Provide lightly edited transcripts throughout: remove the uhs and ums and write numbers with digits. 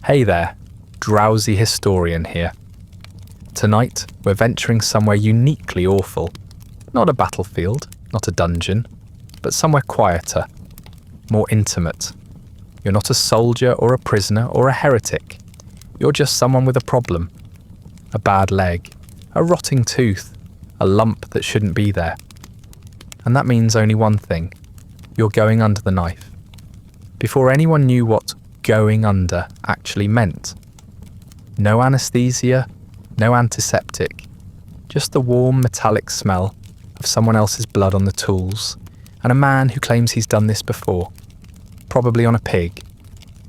Hey there, Drowsy Historian here. Tonight, we're venturing somewhere uniquely awful. Not a battlefield, not a dungeon, but somewhere quieter, more intimate. You're not a soldier or a prisoner or a heretic. You're just someone with a problem. A bad leg, a rotting tooth, a lump that shouldn't be there. And that means only one thing. You're going under the knife. Before anyone knew what going under actually meant. No anesthesia, no antiseptic, just the warm metallic smell of someone else's blood on the tools, and a man who claims he's done this before, probably on a pig.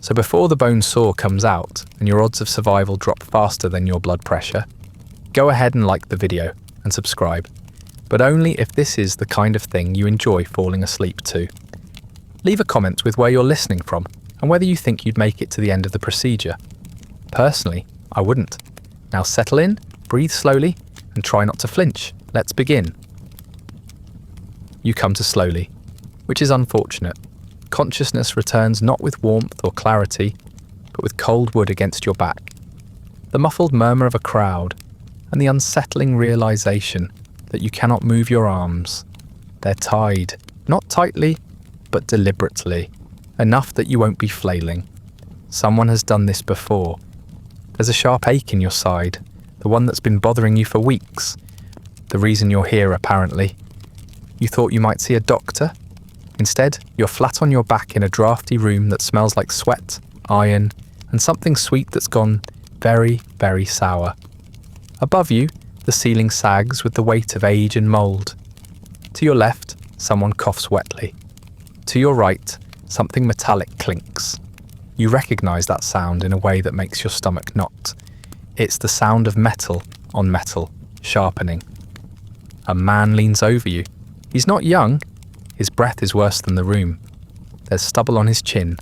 So before the bone saw comes out and your odds of survival drop faster than your blood pressure, go ahead and like the video and subscribe, but only if this is the kind of thing you enjoy falling asleep to. Leave a comment with where you're listening from and whether you think you'd make it to the end of the procedure. Personally, I wouldn't. Now settle in, breathe slowly, and try not to flinch. Let's begin. You come to slowly, which is unfortunate. Consciousness returns not with warmth or clarity, but with cold wood against your back. The muffled murmur of a crowd, and the unsettling realization that you cannot move your arms. They're tied, not tightly, but deliberately, enough that you won't be flailing. Someone has done this before. There's a sharp ache in your side, the one that's been bothering you for weeks. The reason you're here, apparently. You thought you might see a doctor? Instead, you're flat on your back in a drafty room that smells like sweat, iron, and something sweet that's gone very, very sour. Above you, the ceiling sags with the weight of age and mould. To your left, someone coughs wetly. To your right, something metallic clinks. You recognise that sound in a way that makes your stomach knot. It's the sound of metal on metal, sharpening. A man leans over you. He's not young. His breath is worse than the room. There's stubble on his chin,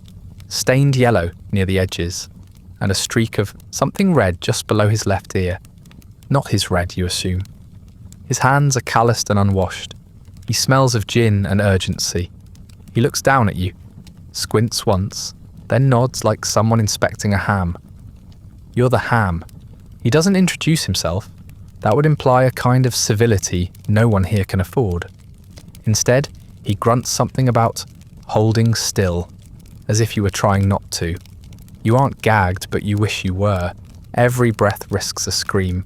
stained yellow near the edges, and a streak of something red just below his left ear. Not his red, you assume. His hands are calloused and unwashed. He smells of gin and urgency. He looks down at you, squints once, then nods like someone inspecting a ham. You're the ham. He doesn't introduce himself. That would imply a kind of civility no one here can afford. Instead, he grunts something about holding still, as if you were trying not to. You aren't gagged, but you wish you were. Every breath risks a scream,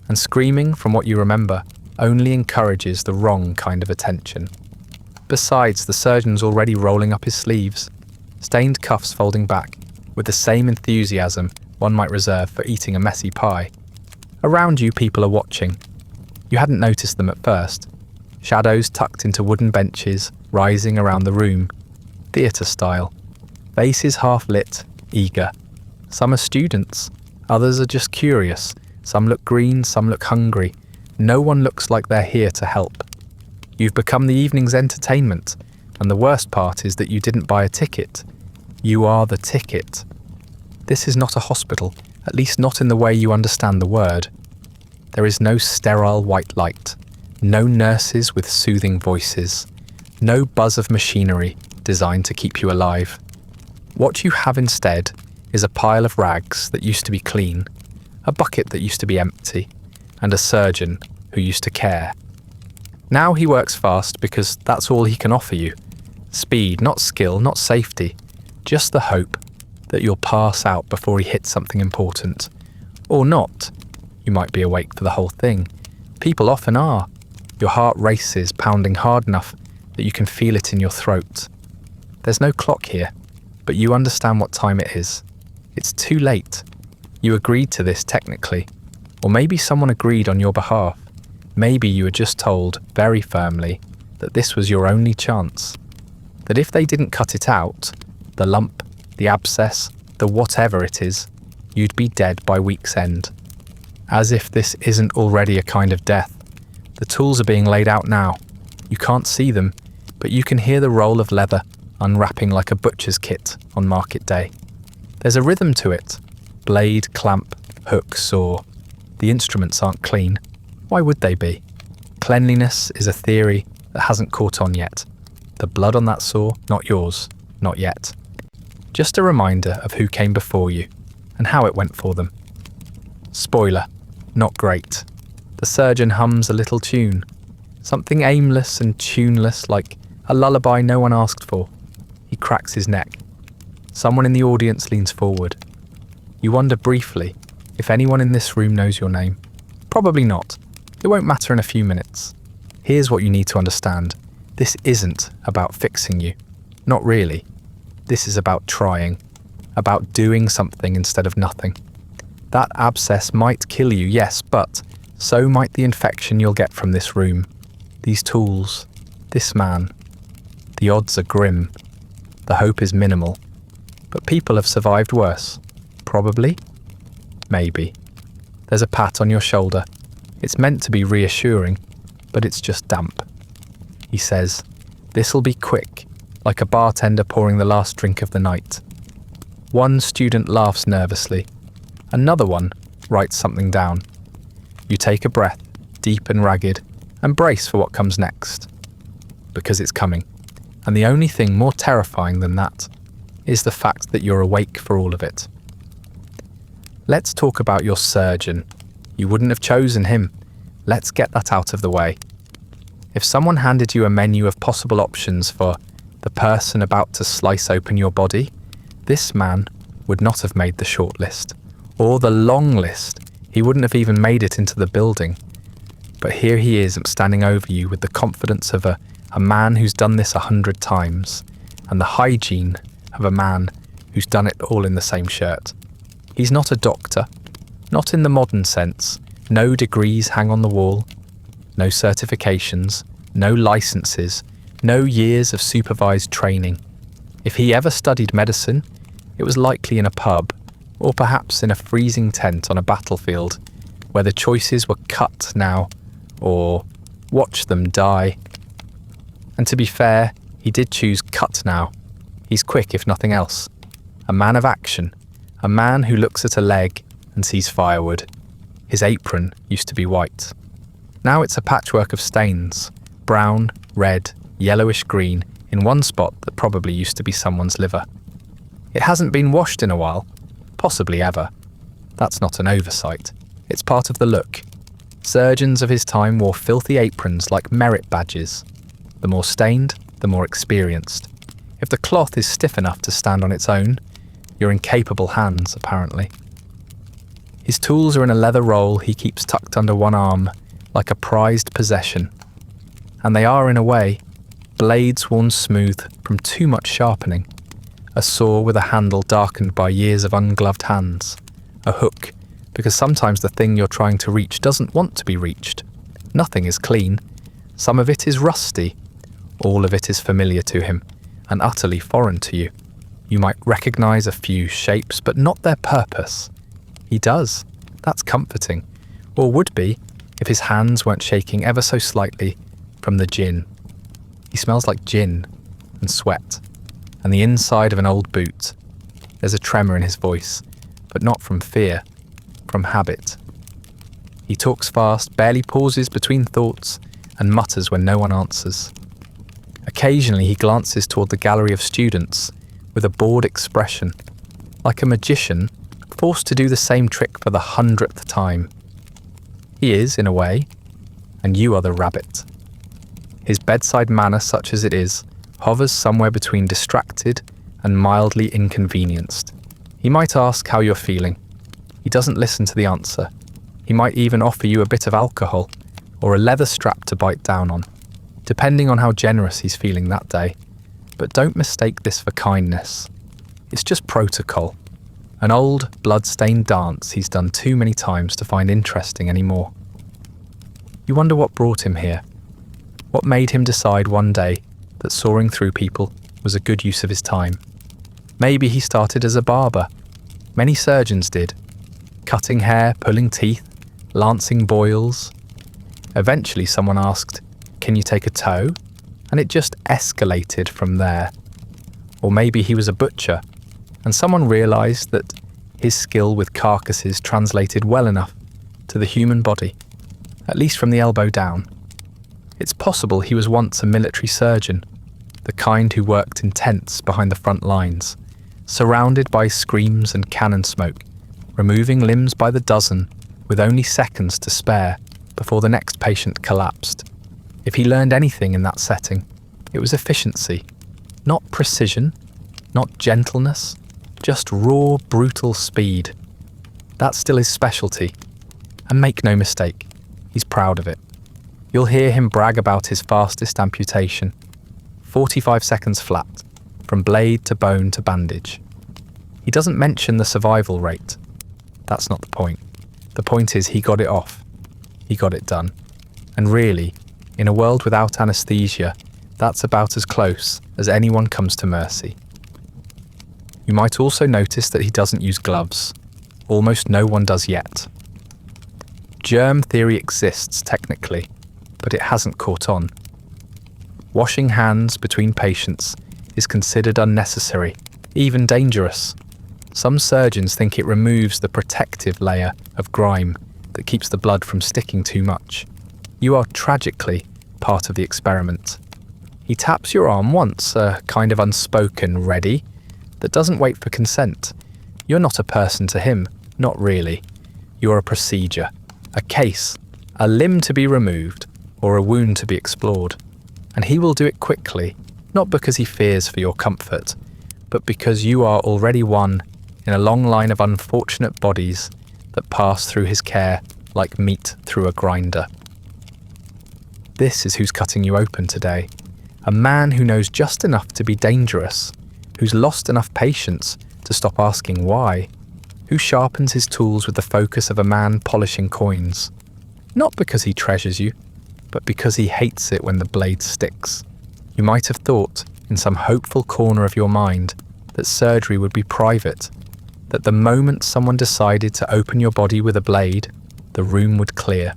and screaming, from what you remember, only encourages the wrong kind of attention. Besides, the surgeon's already rolling up his sleeves, stained cuffs folding back, with the same enthusiasm one might reserve for eating a messy pie. Around you, people are watching. You hadn't noticed them at first. Shadows tucked into wooden benches, rising around the room. Theatre style. Faces half lit, eager. Some are students, others are just curious. Some look green, some look hungry. No one looks like they're here to help. You've become the evening's entertainment, and the worst part is that you didn't buy a ticket. You are the ticket. This is not a hospital, at least not in the way you understand the word. There is no sterile white light, no nurses with soothing voices, no buzz of machinery designed to keep you alive. What you have instead is a pile of rags that used to be clean, a bucket that used to be empty, and a surgeon who used to care. Now he works fast because that's all he can offer you. Speed, not skill, not safety, just the hope that you'll pass out before he hits something important. Or not. You might be awake for the whole thing. People often are. Your heart races, pounding hard enough that you can feel it in your throat. There's no clock here, but you understand what time it is. It's too late. You agreed to this technically, or maybe someone agreed on your behalf. Maybe you were just told, very firmly, that this was your only chance. That if they didn't cut it out, the lump, the abscess, the whatever it is, you'd be dead by week's end. As if this isn't already a kind of death. The tools are being laid out now. You can't see them, but you can hear the roll of leather unwrapping like a butcher's kit on market day. There's a rhythm to it. Blade, clamp, hook, saw. The instruments aren't clean. Why would they be? Cleanliness is a theory that hasn't caught on yet. The blood on that saw, not yours, not yet. Just a reminder of who came before you, and how it went for them. Spoiler, not great. The surgeon hums a little tune, something aimless and tuneless like a lullaby no one asked for. He cracks his neck. Someone in the audience leans forward. You wonder briefly if anyone in this room knows your name. Probably not. It won't matter in a few minutes. Here's what you need to understand. This isn't about fixing you. Not really. This is about trying. About doing something instead of nothing. That abscess might kill you, yes, but so might the infection you'll get from this room, these tools, this man. The odds are grim. The hope is minimal. But people have survived worse. Probably. Maybe. There's a pat on your shoulder. It's meant to be reassuring, but it's just damp. He says, "This'll be quick," like a bartender pouring the last drink of the night. One student laughs nervously. Another one writes something down. You take a breath, deep and ragged, and brace for what comes next. Because it's coming. And the only thing more terrifying than that is the fact that you're awake for all of it. Let's talk about your surgeon. You wouldn't have chosen him. Let's get that out of the way. If someone handed you a menu of possible options for the person about to slice open your body, this man would not have made the short list. Or the long list. He wouldn't have even made it into the building. But here he is standing over you with the confidence of a man who's done this 100 times, and the hygiene of a man who's done it all in the same shirt. He's not a doctor, not in the modern sense. No degrees hang on the wall, no certifications, no licenses, no years of supervised training. If he ever studied medicine, it was likely in a pub, or perhaps in a freezing tent on a battlefield, where the choices were cut now, or watch them die. And to be fair, he did choose cut now. He's quick if nothing else. A man of action, a man who looks at a leg and sees firewood. His apron used to be white. Now it's a patchwork of stains, brown, red, yellowish green, in one spot that probably used to be someone's liver. It hasn't been washed in a while, possibly ever. That's not an oversight. It's part of the look. Surgeons of his time wore filthy aprons like merit badges. The more stained, the more experienced. If the cloth is stiff enough to stand on its own, you're in capable hands, apparently. His tools are in a leather roll he keeps tucked under one arm, like a prized possession. And they are, in a way, blades worn smooth from too much sharpening. A saw with a handle darkened by years of ungloved hands. A hook, because sometimes the thing you're trying to reach doesn't want to be reached. Nothing is clean. Some of it is rusty. All of it is familiar to him, and utterly foreign to you. You might recognise a few shapes, but not their purpose. He does. That's comforting. Or would be, if his hands weren't shaking ever so slightly from the gin. He smells like gin and sweat, and the inside of an old boot. There's a tremor in his voice, but not from fear, from habit. He talks fast, barely pauses between thoughts, and mutters when no one answers. Occasionally he glances toward the gallery of students with a bored expression, like a magician forced to do the same trick for the 100th time. He is, in a way, and you are the rabbit. His bedside manner, such as it is, hovers somewhere between distracted and mildly inconvenienced. He might ask how you're feeling. He doesn't listen to the answer. He might even offer you a bit of alcohol or a leather strap to bite down on, depending on how generous he's feeling that day. But don't mistake this for kindness. It's just protocol. An old, blood-stained dance he's done too many times to find interesting anymore. You wonder what brought him here. What made him decide one day that sawing through people was a good use of his time. Maybe he started as a barber. Many surgeons did. Cutting hair, pulling teeth, lancing boils. Eventually someone asked, "Can you take a toe?" And it just escalated from there. Or maybe he was a butcher, and someone realised that his skill with carcasses translated well enough to the human body, at least from the elbow down. It's possible he was once a military surgeon, the kind who worked in tents behind the front lines, surrounded by screams and cannon smoke, removing limbs by the dozen with only seconds to spare before the next patient collapsed. If he learned anything in that setting, it was efficiency, not precision, not gentleness, just raw, brutal speed. That's still his specialty. And make no mistake, he's proud of it. You'll hear him brag about his fastest amputation. 45 seconds flat, from blade to bone to bandage. He doesn't mention the survival rate. That's not the point. The point is he got it off. He got it done. And really, in a world without anesthesia, that's about as close as anyone comes to mercy. You might also notice that he doesn't use gloves. Almost no one does yet. Germ theory exists technically, but it hasn't caught on. Washing hands between patients is considered unnecessary, even dangerous. Some surgeons think it removes the protective layer of grime that keeps the blood from sticking too much. You are tragically part of the experiment. He taps your arm once, a kind of unspoken ready that doesn't wait for consent. You're not a person to him, not really. You're a procedure, a case, a limb to be removed, or a wound to be explored. And he will do it quickly, not because he fears for your comfort, but because you are already one in a long line of unfortunate bodies that pass through his care like meat through a grinder. This is who's cutting you open today. A man who knows just enough to be dangerous, who's lost enough patience to stop asking why, who sharpens his tools with the focus of a man polishing coins. Not because he treasures you, but because he hates it when the blade sticks. You might have thought, in some hopeful corner of your mind, that surgery would be private, that the moment someone decided to open your body with a blade, the room would clear,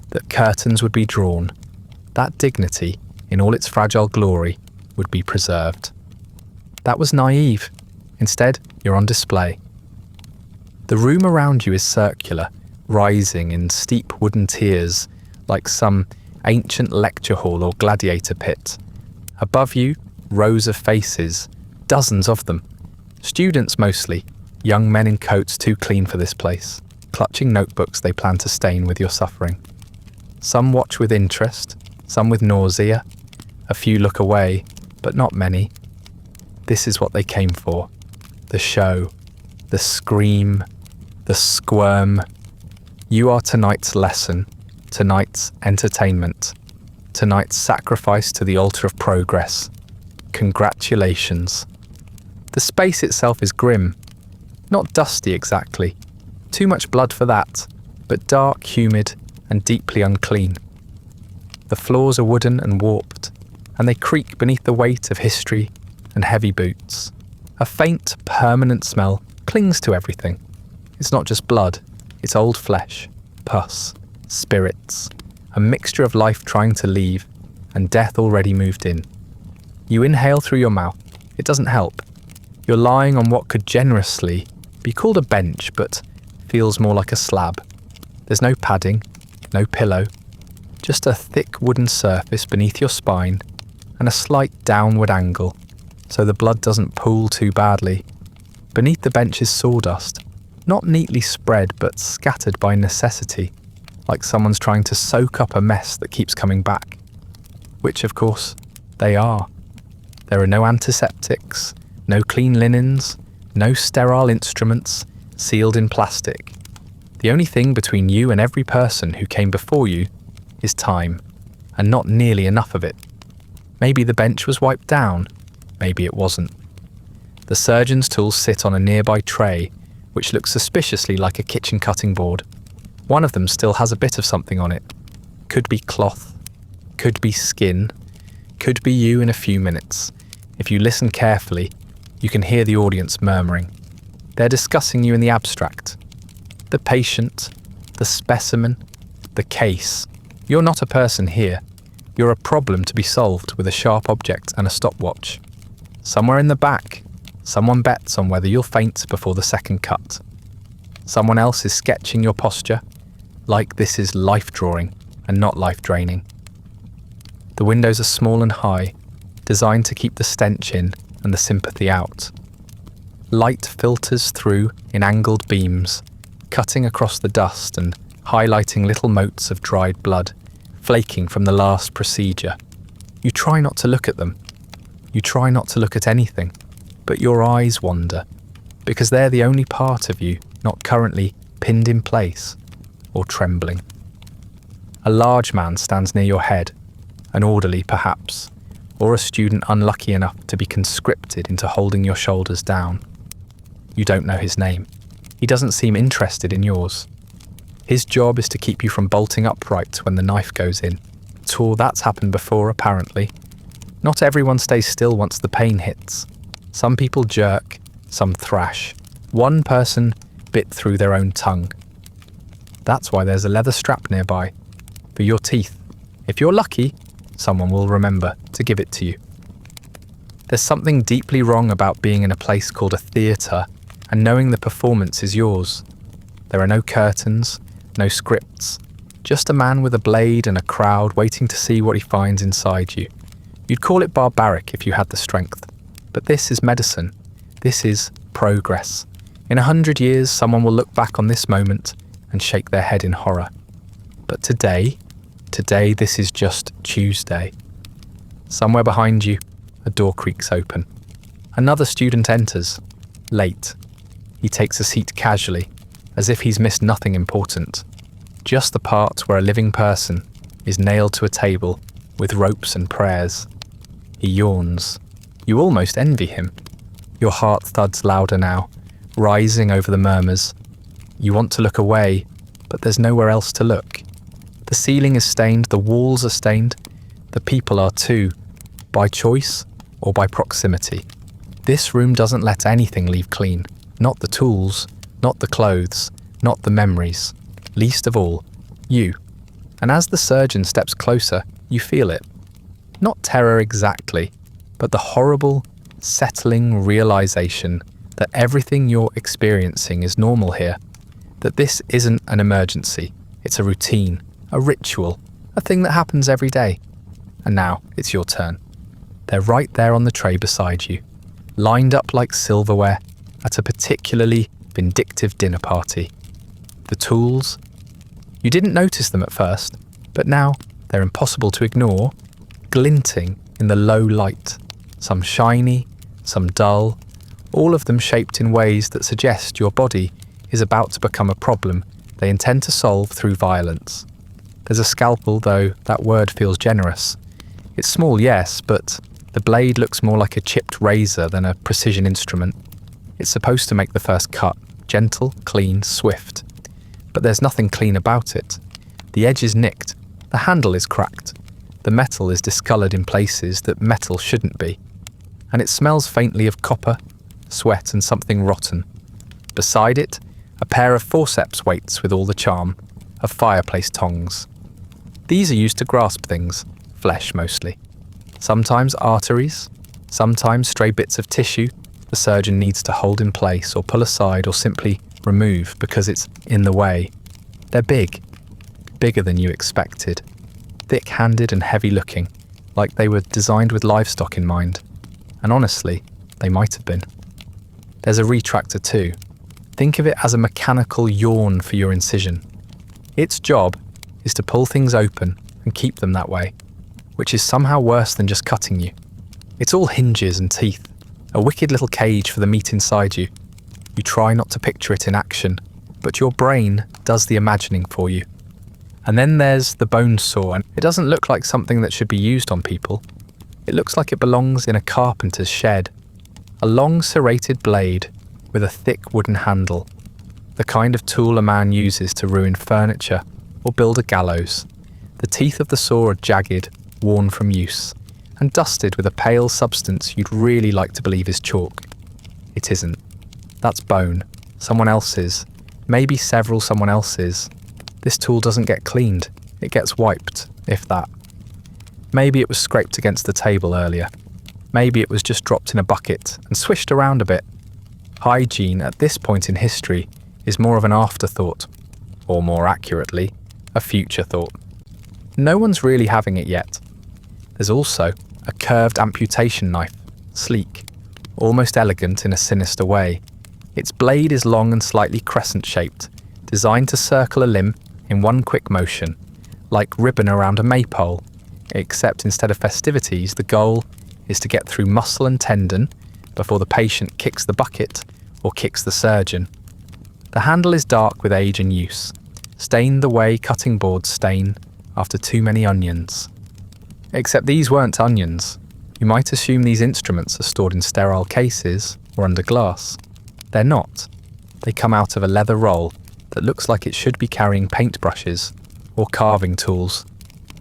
that curtains would be drawn, that dignity, in all its fragile glory, would be preserved. That was naive. Instead, you're on display. The room around you is circular, rising in steep wooden tiers, like some ancient lecture hall or gladiator pit. Above you, rows of faces, dozens of them. Students mostly, young men in coats too clean for this place, clutching notebooks they plan to stain with your suffering. Some watch with interest, some with nausea. A few look away, but not many. This is what they came for. The show, the scream, the squirm. You are tonight's lesson, tonight's entertainment, tonight's sacrifice to the altar of progress. Congratulations. The space itself is grim. Not dusty exactly. Too much blood for that, but dark, humid, and deeply unclean. The floors are wooden and warped, and they creak beneath the weight of history and heavy boots. A faint, permanent smell clings to everything. It's not just blood, it's old flesh, pus, spirits, a mixture of life trying to leave and death already moved in. You inhale through your mouth. It doesn't help. You're lying on what could generously be called a bench, but feels more like a slab. There's no padding, no pillow, just a thick wooden surface beneath your spine and a slight downward angle, so the blood doesn't pool too badly. Beneath the bench is sawdust, not neatly spread but scattered by necessity, like someone's trying to soak up a mess that keeps coming back. Which, of course, they are. There are no antiseptics, no clean linens, no sterile instruments, sealed in plastic. The only thing between you and every person who came before you is time, and not nearly enough of it. Maybe the bench was wiped down, maybe it wasn't. The surgeon's tools sit on a nearby tray, which looks suspiciously like a kitchen cutting board. One of them still has a bit of something on it. Could be cloth, could be skin, could be you in a few minutes. If you listen carefully, you can hear the audience murmuring. They're discussing you in the abstract. The patient, the specimen, the case. You're not a person here. You're a problem to be solved with a sharp object and a stopwatch. Somewhere in the back, someone bets on whether you'll faint before the second cut. Someone else is sketching your posture, like this is life drawing and not life draining. The windows are small and high, designed to keep the stench in and the sympathy out. Light filters through in angled beams, cutting across the dust and highlighting little motes of dried blood, flaking from the last procedure. You try not to look at them. You try not to look at anything, but your eyes wander, because they're the only part of you not currently pinned in place or trembling. A large man stands near your head, an orderly perhaps, or a student unlucky enough to be conscripted into holding your shoulders down. You don't know his name. He doesn't seem interested in yours. His job is to keep you from bolting upright when the knife goes in. That's happened before, apparently. Not everyone stays still once the pain hits. Some people jerk, some thrash. One person bit through their own tongue. That's why there's a leather strap nearby, for your teeth. If you're lucky, someone will remember to give it to you. There's something deeply wrong about being in a place called a theatre and knowing the performance is yours. There are no curtains, no scripts, just a man with a blade and a crowd waiting to see what he finds inside you. You'd call it barbaric if you had the strength, but this is medicine. This is progress. In 100 years, someone will look back on this moment and shake their head in horror. But today, this is just Tuesday. Somewhere behind you, a door creaks open. Another student enters, late. He takes a seat casually, as if he's missed nothing important. Just the part where a living person is nailed to a table with ropes and prayers. He yawns. You almost envy him. Your heart thuds louder now, rising over the murmurs. You want to look away, but there's nowhere else to look. The ceiling is stained, the walls are stained, the people are too, by choice or by proximity. This room doesn't let anything leave clean. Not the tools, not the clothes, not the memories. Least of all, you. And as the surgeon steps closer, you feel it. Not terror exactly, but the horrible, settling realization that everything you're experiencing is normal here. That this isn't an emergency, it's a routine, a ritual, a thing that happens every day. And now it's your turn. They're right there on the tray beside you, lined up like silverware at a particularly vindictive dinner party. The tools, you didn't notice them at first, but now they're impossible to ignore, glinting in the low light, some shiny, some dull, all of them shaped in ways that suggest your body is about to become a problem they intend to solve through violence. There's a scalpel, though that word feels generous. It's small, yes, but the blade looks more like a chipped razor than a precision instrument. It's supposed to make the first cut, gentle, clean, swift. But there's nothing clean about it. The edge is nicked, the handle is cracked, the metal is discoloured in places that metal shouldn't be, and it smells faintly of copper, sweat and something rotten. Beside it, a pair of forceps waits with all the charm, of fireplace tongs. These are used to grasp things, flesh mostly. Sometimes arteries, sometimes stray bits of tissue the surgeon needs to hold in place or pull aside or simply remove because it's in the way. They're big, bigger than you expected, thick-handed and heavy-looking, like they were designed with livestock in mind. And honestly, they might have been. There's a retractor too. Think of it as a mechanical yawn for your incision. Its job is to pull things open and keep them that way, which is somehow worse than just cutting you. It's all hinges and teeth, a wicked little cage for the meat inside you. You try not to picture it in action, but your brain does the imagining for you. And then there's the bone saw, and it doesn't look like something that should be used on people. It looks like it belongs in a carpenter's shed. A long serrated blade with a thick wooden handle, the kind of tool a man uses to ruin furniture or build a gallows. The teeth of the saw are jagged, worn from use, and dusted with a pale substance you'd really like to believe is chalk. It isn't. That's bone, someone else's, maybe several someone else's. This tool doesn't get cleaned, it gets wiped, if that. Maybe it was scraped against the table earlier. Maybe it was just dropped in a bucket and swished around a bit. Hygiene at this point in history is more of an afterthought, or more accurately, a future thought. No one's really having it yet. There's also a curved amputation knife, sleek, almost elegant in a sinister way. Its blade is long and slightly crescent-shaped, designed to circle a limb in one quick motion, like ribbon around a maypole, except instead of festivities, the goal is to get through muscle and tendon before the patient kicks the bucket or kicks the surgeon. The handle is dark with age and use, stained the way cutting boards stain after too many onions. Except these weren't onions. You might assume these instruments are stored in sterile cases or under glass. They're not. They come out of a leather roll that looks like it should be carrying paintbrushes or carving tools,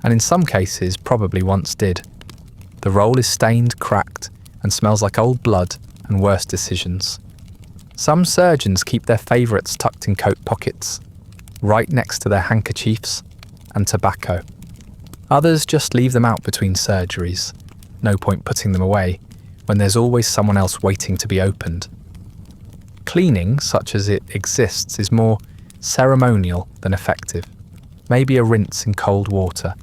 and in some cases probably once did. The roll is stained, cracked, and smells like old blood and worse decisions. Some surgeons keep their favourites tucked in coat pockets, right next to their handkerchiefs and tobacco. Others just leave them out between surgeries. No point putting them away when there's always someone else waiting to be opened. Cleaning, such as it exists, is more ceremonial than effective. Maybe a rinse in cold water.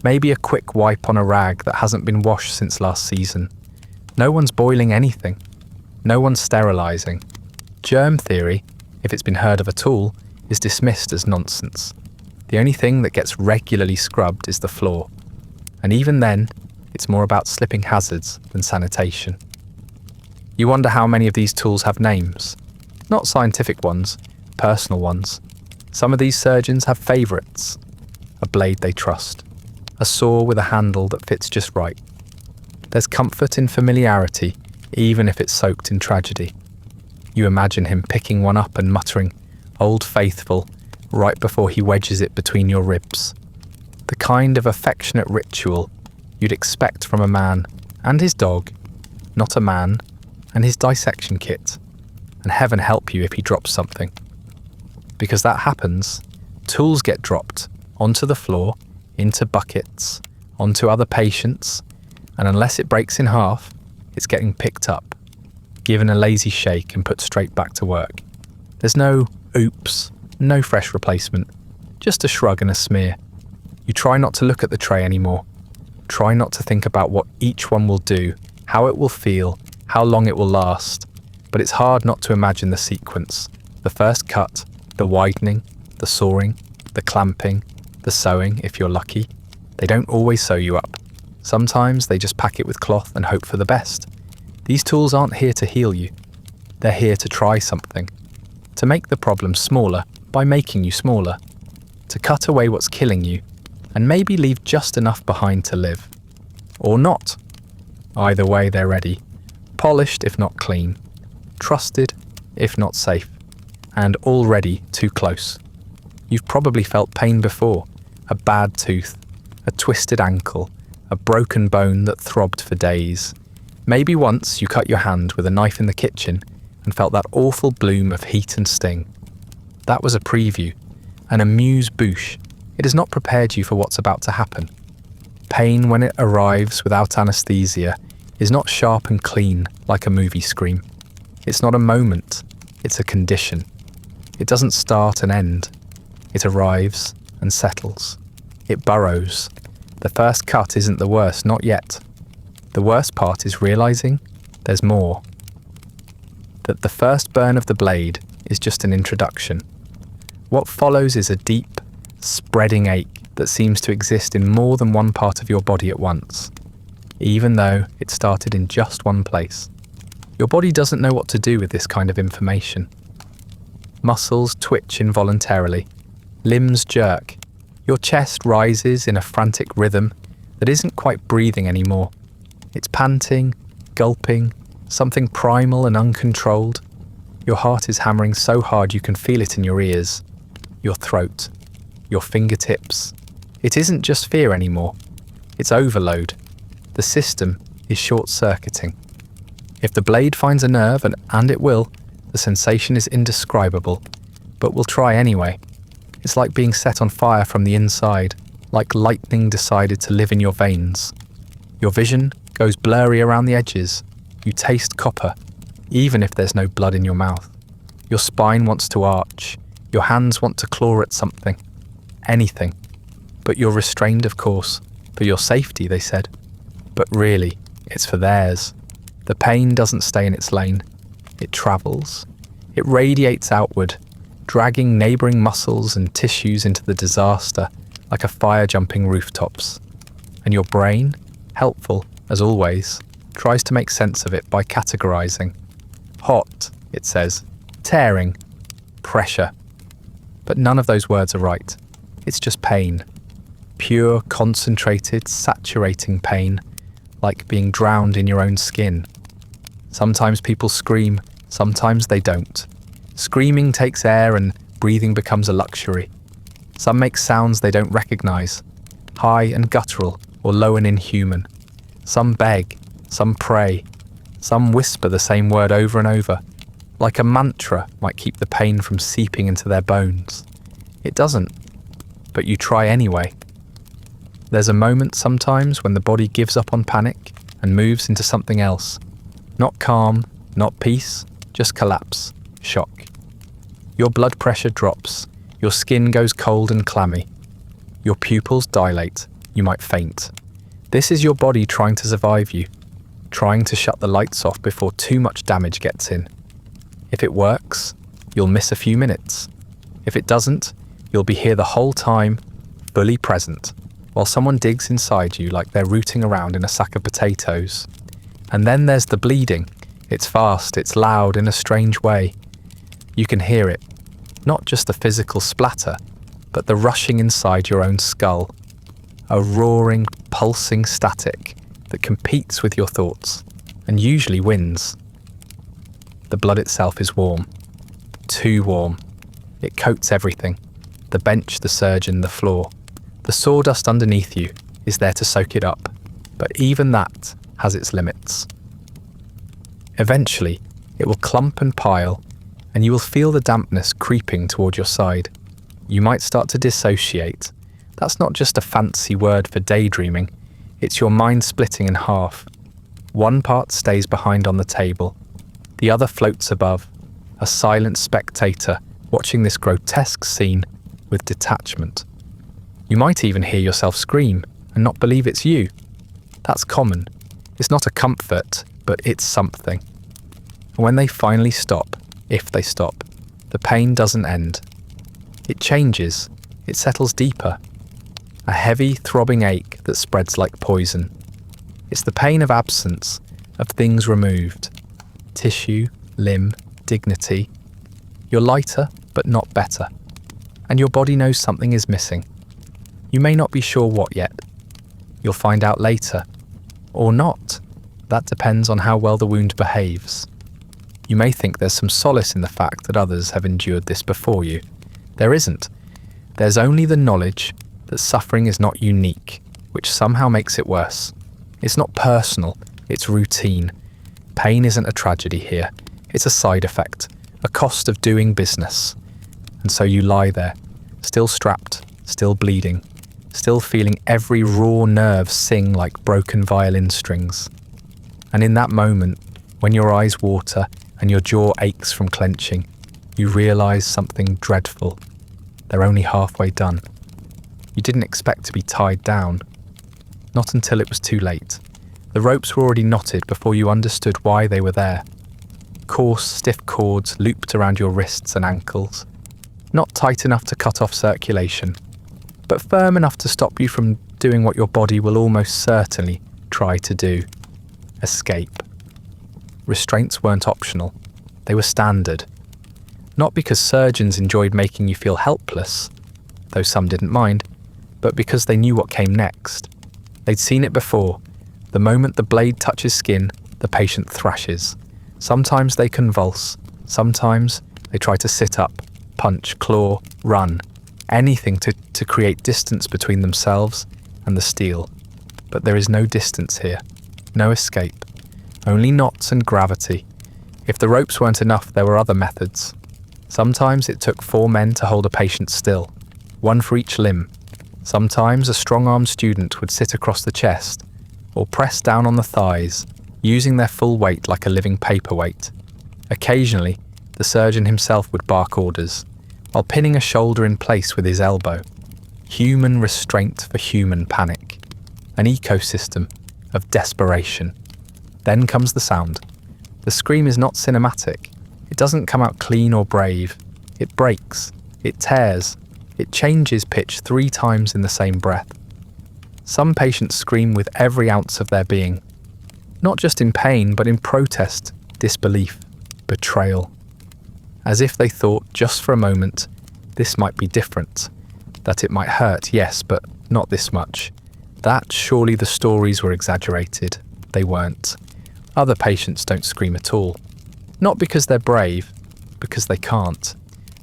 Maybe a quick wipe on a rag that hasn't been washed since last season. No one's boiling anything. No one's sterilising. Germ theory, if it's been heard of at all, is dismissed as nonsense. The only thing that gets regularly scrubbed is the floor. And even then, it's more about slipping hazards than sanitation. You wonder how many of these tools have names. Not scientific ones, personal ones. Some of these surgeons have favourites. A blade they trust. A saw with a handle that fits just right. There's comfort in familiarity, even if it's soaked in tragedy. You imagine him picking one up and muttering, "Old Faithful," right before he wedges it between your ribs. The kind of affectionate ritual you'd expect from a man and his dog, not a man and his dissection kit, and heaven help you if he drops something. Because that happens, tools get dropped onto the floor, into buckets, onto other patients, and unless it breaks in half, it's getting picked up, given a lazy shake and put straight back to work. There's no oops, no fresh replacement, just a shrug and a smear. You try not to look at the tray anymore. Try not to think about what each one will do, how it will feel, how long it will last. But it's hard not to imagine the sequence. The first cut, the widening, the sawing, the clamping, the sewing if you're lucky. They don't always sew you up. Sometimes they just pack it with cloth and hope for the best. These tools aren't here to heal you. They're here to try something. To make the problem smaller by making you smaller. To cut away what's killing you and maybe leave just enough behind to live. Or not. Either way, they're ready. Polished if not clean. Trusted if not safe. And already too close. You've probably felt pain before. A bad tooth, a twisted ankle, a broken bone that throbbed for days. Maybe once you cut your hand with a knife in the kitchen and felt that awful bloom of heat and sting. That was a preview, an amuse-bouche. It has not prepared you for what's about to happen. Pain, when it arrives without anesthesia, is not sharp and clean like a movie scream. It's not a moment, it's a condition. It doesn't start and end. It arrives and settles. It burrows. The first cut isn't the worst, not yet. The worst part is realising there's more. That the first burn of the blade is just an introduction. What follows is a deep, spreading ache that seems to exist in more than one part of your body at once, even though it started in just one place. Your body doesn't know what to do with this kind of information. Muscles twitch involuntarily. Limbs jerk. Your chest rises in a frantic rhythm that isn't quite breathing anymore. It's panting, gulping, something primal and uncontrolled. Your heart is hammering so hard you can feel it in your ears, your throat, your fingertips. It isn't just fear anymore. It's overload. The system is short-circuiting. If the blade finds a nerve, and it will, the sensation is indescribable, but we'll try anyway. It's like being set on fire from the inside, like lightning decided to live in your veins. Your vision goes blurry around the edges. You taste copper, even if there's no blood in your mouth. Your spine wants to arch. Your hands want to claw at something. Anything. But you're restrained, of course. For your safety, they said. But really, it's for theirs. The pain doesn't stay in its lane. It travels. It radiates outward, dragging neighbouring muscles and tissues into the disaster like a fire jumping rooftops. And your brain, helpful as always, tries to make sense of it by categorising. Hot, it says, tearing, pressure. But none of those words are right. It's just pain. Pure, concentrated, saturating pain, like being drowned in your own skin. Sometimes people scream, sometimes they don't. Screaming takes air and breathing becomes a luxury. Some make sounds they don't recognise, high and guttural or low and inhuman. Some beg, some pray, some whisper the same word over and over, like a mantra might keep the pain from seeping into their bones. It doesn't, but you try anyway. There's a moment sometimes when the body gives up on panic and moves into something else. Not calm, not peace, just collapse, shock. Your blood pressure drops, your skin goes cold and clammy. Your pupils dilate, you might faint. This is your body trying to survive you, trying to shut the lights off before too much damage gets in. If it works, you'll miss a few minutes. If it doesn't, you'll be here the whole time, fully present, while someone digs inside you like they're rooting around in a sack of potatoes. And then there's the bleeding. It's fast, it's loud in a strange way. You can hear it, not just the physical splatter, but the rushing inside your own skull. A roaring, pulsing static that competes with your thoughts and usually wins. The blood itself is warm. Too warm. It coats everything. The bench, the surgeon, the floor. The sawdust underneath you is there to soak it up, but even that has its limits. Eventually, it will clump and pile, and you will feel the dampness creeping toward your side. You might start to dissociate. That's not just a fancy word for daydreaming. It's your mind splitting in half. One part stays behind on the table. The other floats above, a silent spectator watching this grotesque scene with detachment. You might even hear yourself scream and not believe it's you. That's common. It's not a comfort, but it's something. When they finally stop, if they stop, the pain doesn't end. It changes. It settles deeper. A heavy, throbbing ache that spreads like poison. It's the pain of absence, of things removed. Tissue, limb, dignity. You're lighter, but not better. And your body knows something is missing. You may not be sure what yet. You'll find out later. Or not. That depends on how well the wound behaves. You may think there's some solace in the fact that others have endured this before you. There isn't. There's only the knowledge that suffering is not unique, which somehow makes it worse. It's not personal, it's routine. Pain isn't a tragedy here. It's a side effect, a cost of doing business. And so you lie there, still strapped, still bleeding, still feeling every raw nerve sing like broken violin strings. And in that moment, when your eyes water and your jaw aches from clenching, you realise something dreadful. They're only halfway done. You didn't expect to be tied down. Not until it was too late. The ropes were already knotted before you understood why they were there. Coarse, stiff cords looped around your wrists and ankles. Not tight enough to cut off circulation, but firm enough to stop you from doing what your body will almost certainly try to do. Escape. Restraints weren't optional. They were standard. Not because surgeons enjoyed making you feel helpless, though some didn't mind, but because they knew what came next. They'd seen it before. The moment the blade touches skin, the patient thrashes. Sometimes they convulse. Sometimes they try to sit up, punch, claw, run. Anything to create distance between themselves and the steel. But there is no distance here. No escape. Only knots and gravity. If the ropes weren't enough, there were other methods. Sometimes it took 4 men to hold a patient still, 1 for each limb. Sometimes a strong-armed student would sit across the chest, or press down on the thighs, using their full weight like a living paperweight. Occasionally, the surgeon himself would bark orders, while pinning a shoulder in place with his elbow. Human restraint for human panic. An ecosystem of desperation. Then comes the sound. The scream is not cinematic. It doesn't come out clean or brave. It breaks, it tears, it changes pitch 3 times in the same breath. Some patients scream with every ounce of their being, not just in pain, but in protest, disbelief, betrayal. As if they thought, just for a moment, this might be different, that it might hurt, yes, but not this much. That surely the stories were exaggerated. They weren't. Other patients don't scream at all. Not because they're brave, because they can't.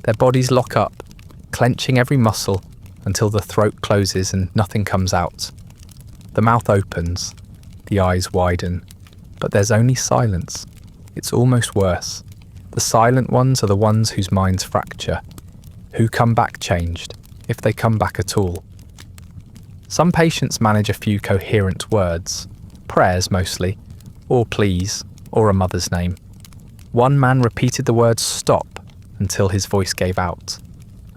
Their bodies lock up, clenching every muscle until the throat closes and nothing comes out. The mouth opens, the eyes widen, but there's only silence. It's almost worse. The silent ones are the ones whose minds fracture, who come back changed, if they come back at all. Some patients manage a few coherent words, prayers mostly, or please, or a mother's name. One man repeated the word stop until his voice gave out.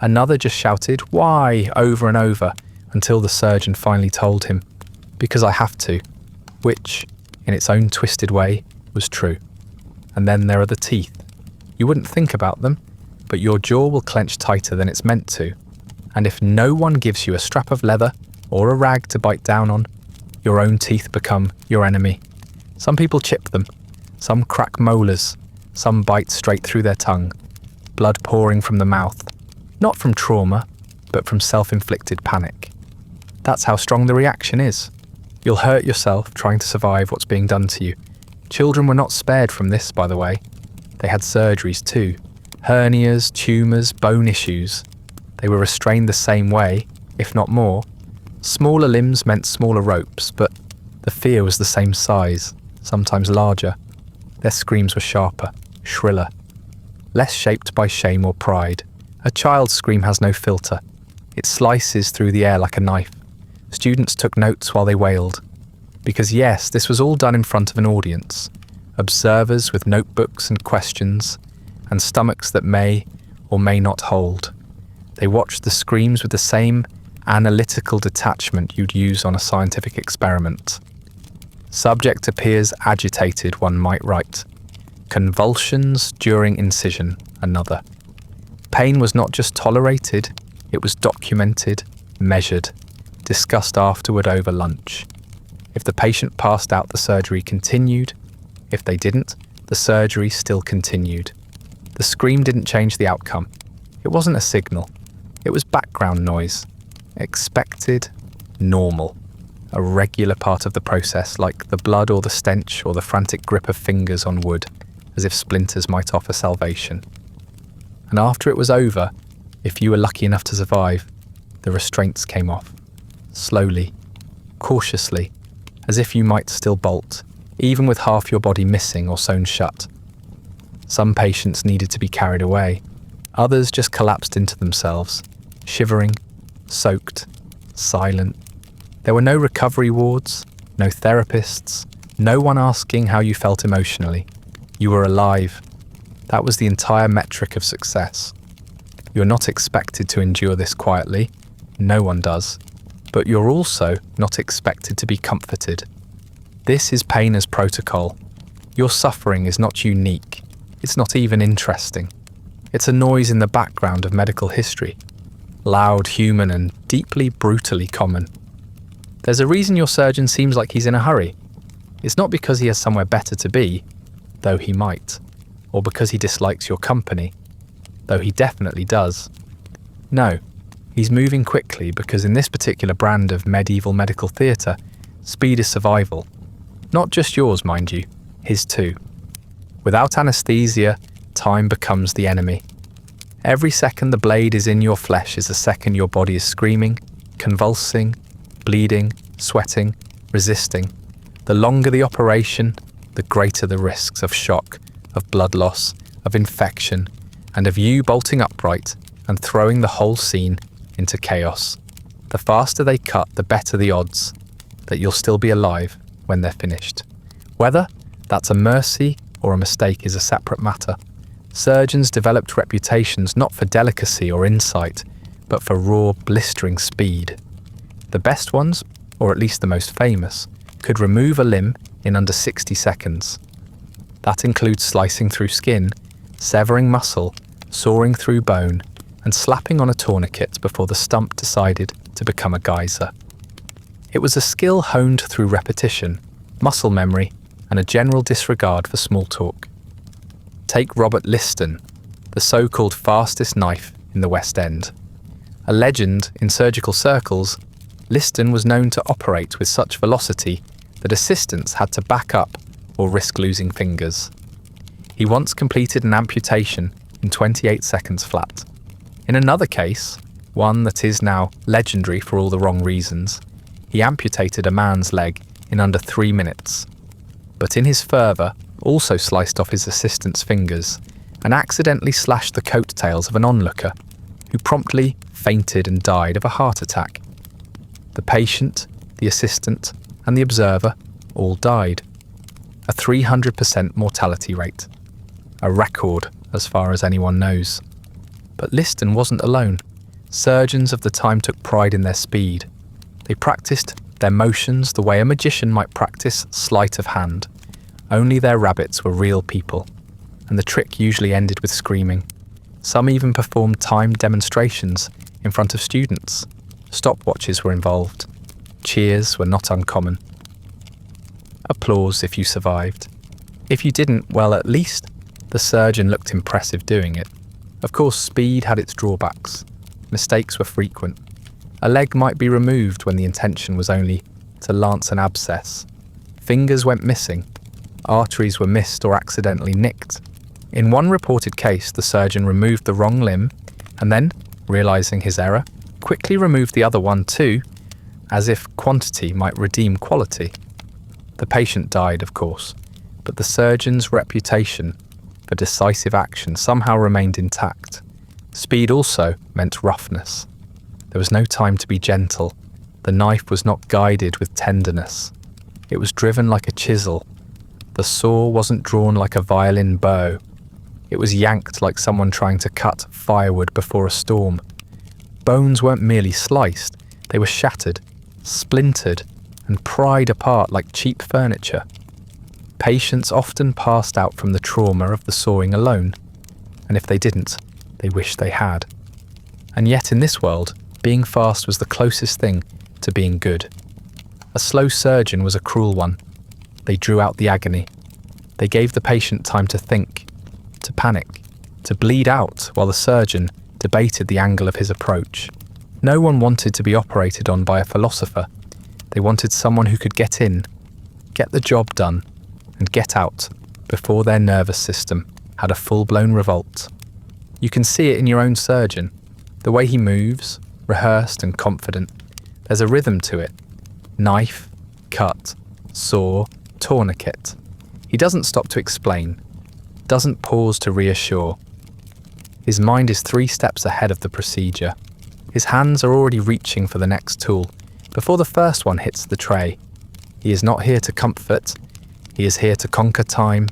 Another just shouted why over and over until the surgeon finally told him, because I have to, which, in its own twisted way, was true. And then there are the teeth. You wouldn't think about them, but your jaw will clench tighter than it's meant to. And if no one gives you a strap of leather or a rag to bite down on, your own teeth become your enemy. Some people chip them, some crack molars, some bite straight through their tongue, blood pouring from the mouth, not from trauma, but from self-inflicted panic. That's how strong the reaction is. You'll hurt yourself trying to survive what's being done to you. Children were not spared from this, by the way. They had surgeries too. Hernias, tumours, bone issues. They were restrained the same way, if not more. Smaller limbs meant smaller ropes, but the fear was the same size, sometimes larger. Their screams were sharper, shriller, less shaped by shame or pride. A child's scream has no filter. It slices through the air like a knife. Students took notes while they wailed. Because yes, this was all done in front of an audience. Observers with notebooks and questions, and stomachs that may or may not hold. They watched the screams with the same analytical detachment you'd use on a scientific experiment. Subject appears agitated, one might write. Convulsions during incision, another. Pain was not just tolerated, it was documented, measured, discussed afterward over lunch. If the patient passed out, the surgery continued. If they didn't, the surgery still continued. The scream didn't change the outcome. It wasn't a signal. It was background noise. Expected, normal. A regular part of the process, like the blood or the stench or the frantic grip of fingers on wood, as if splinters might offer salvation. And after it was over, if you were lucky enough to survive, the restraints came off. Slowly, cautiously, as if you might still bolt, even with half your body missing or sewn shut. Some patients needed to be carried away. Others just collapsed into themselves, shivering, soaked, silent. There were no recovery wards, no therapists, no one asking how you felt emotionally. You were alive. That was the entire metric of success. You're not expected to endure this quietly. No one does. But you're also not expected to be comforted. This is pain as protocol. Your suffering is not unique. It's not even interesting. It's a noise in the background of medical history. Loud, human, and deeply, brutally common. There's a reason your surgeon seems like he's in a hurry. It's not because he has somewhere better to be, though he might, or because he dislikes your company, though he definitely does. No, he's moving quickly because in this particular brand of medieval medical theatre, speed is survival. Not just yours, mind you, his too. Without anesthesia, time becomes the enemy. Every second the blade is in your flesh is a second your body is screaming, convulsing, bleeding, sweating, resisting. The longer the operation, the greater the risks of shock, of blood loss, of infection, and of you bolting upright and throwing the whole scene into chaos. The faster they cut, the better the odds that you'll still be alive when they're finished. Whether that's a mercy or a mistake is a separate matter. Surgeons developed reputations not for delicacy or insight, but for raw, blistering speed. The best ones, or at least the most famous, could remove a limb in under 60 seconds. That includes slicing through skin, severing muscle, sawing through bone and slapping on a tourniquet before the stump decided to become a geyser. It was a skill honed through repetition, muscle memory, and a general disregard for small talk. Take Robert Liston, the so-called fastest knife in the West End. A legend in surgical circles, Liston was known to operate with such velocity that assistants had to back up or risk losing fingers. He once completed an amputation in 28 seconds flat. In another case, one that is now legendary for all the wrong reasons, he amputated a man's leg in under 3 minutes. But in his fervour, also sliced off his assistant's fingers and accidentally slashed the coattails of an onlooker, who promptly fainted and died of a heart attack. The patient, the assistant, and the observer all died. A 300% mortality rate. A record as far as anyone knows. But Liston wasn't alone. Surgeons of the time took pride in their speed. They practiced their motions the way a magician might practice sleight of hand. Only their rabbits were real people, and the trick usually ended with screaming. Some even performed timed demonstrations in front of students. Stopwatches were involved. Cheers were not uncommon. Applause if you survived. If you didn't, well, at least the surgeon looked impressive doing it. Of course, speed had its drawbacks. Mistakes were frequent. A leg might be removed when the intention was only to lance an abscess. Fingers went missing. Arteries were missed or accidentally nicked. In one reported case, the surgeon removed the wrong limb and then, realizing his error, quickly removed the other one too, as if quantity might redeem quality. The patient died, of course, but the surgeon's reputation for decisive action somehow remained intact. Speed also meant roughness. There was no time to be gentle. The knife was not guided with tenderness. It was driven like a chisel. The saw wasn't drawn like a violin bow. It was yanked like someone trying to cut firewood before a storm. Bones weren't merely sliced, they were shattered, splintered, and pried apart like cheap furniture. Patients often passed out from the trauma of the sawing alone, and if they didn't, they wished they had. And yet in this world, being fast was the closest thing to being good. A slow surgeon was a cruel one. They drew out the agony. They gave the patient time to think, to panic, to bleed out while the surgeon debated the angle of his approach. No one wanted to be operated on by a philosopher. They wanted someone who could get in, get the job done, and get out before their nervous system had a full-blown revolt. You can see it in your own surgeon. The way he moves, rehearsed and confident. There's a rhythm to it. Knife, cut, saw, tourniquet. He doesn't stop to explain, doesn't pause to reassure. His mind is 3 steps ahead of the procedure. His hands are already reaching for the next tool before the first one hits the tray. He is not here to comfort, he is here to conquer time.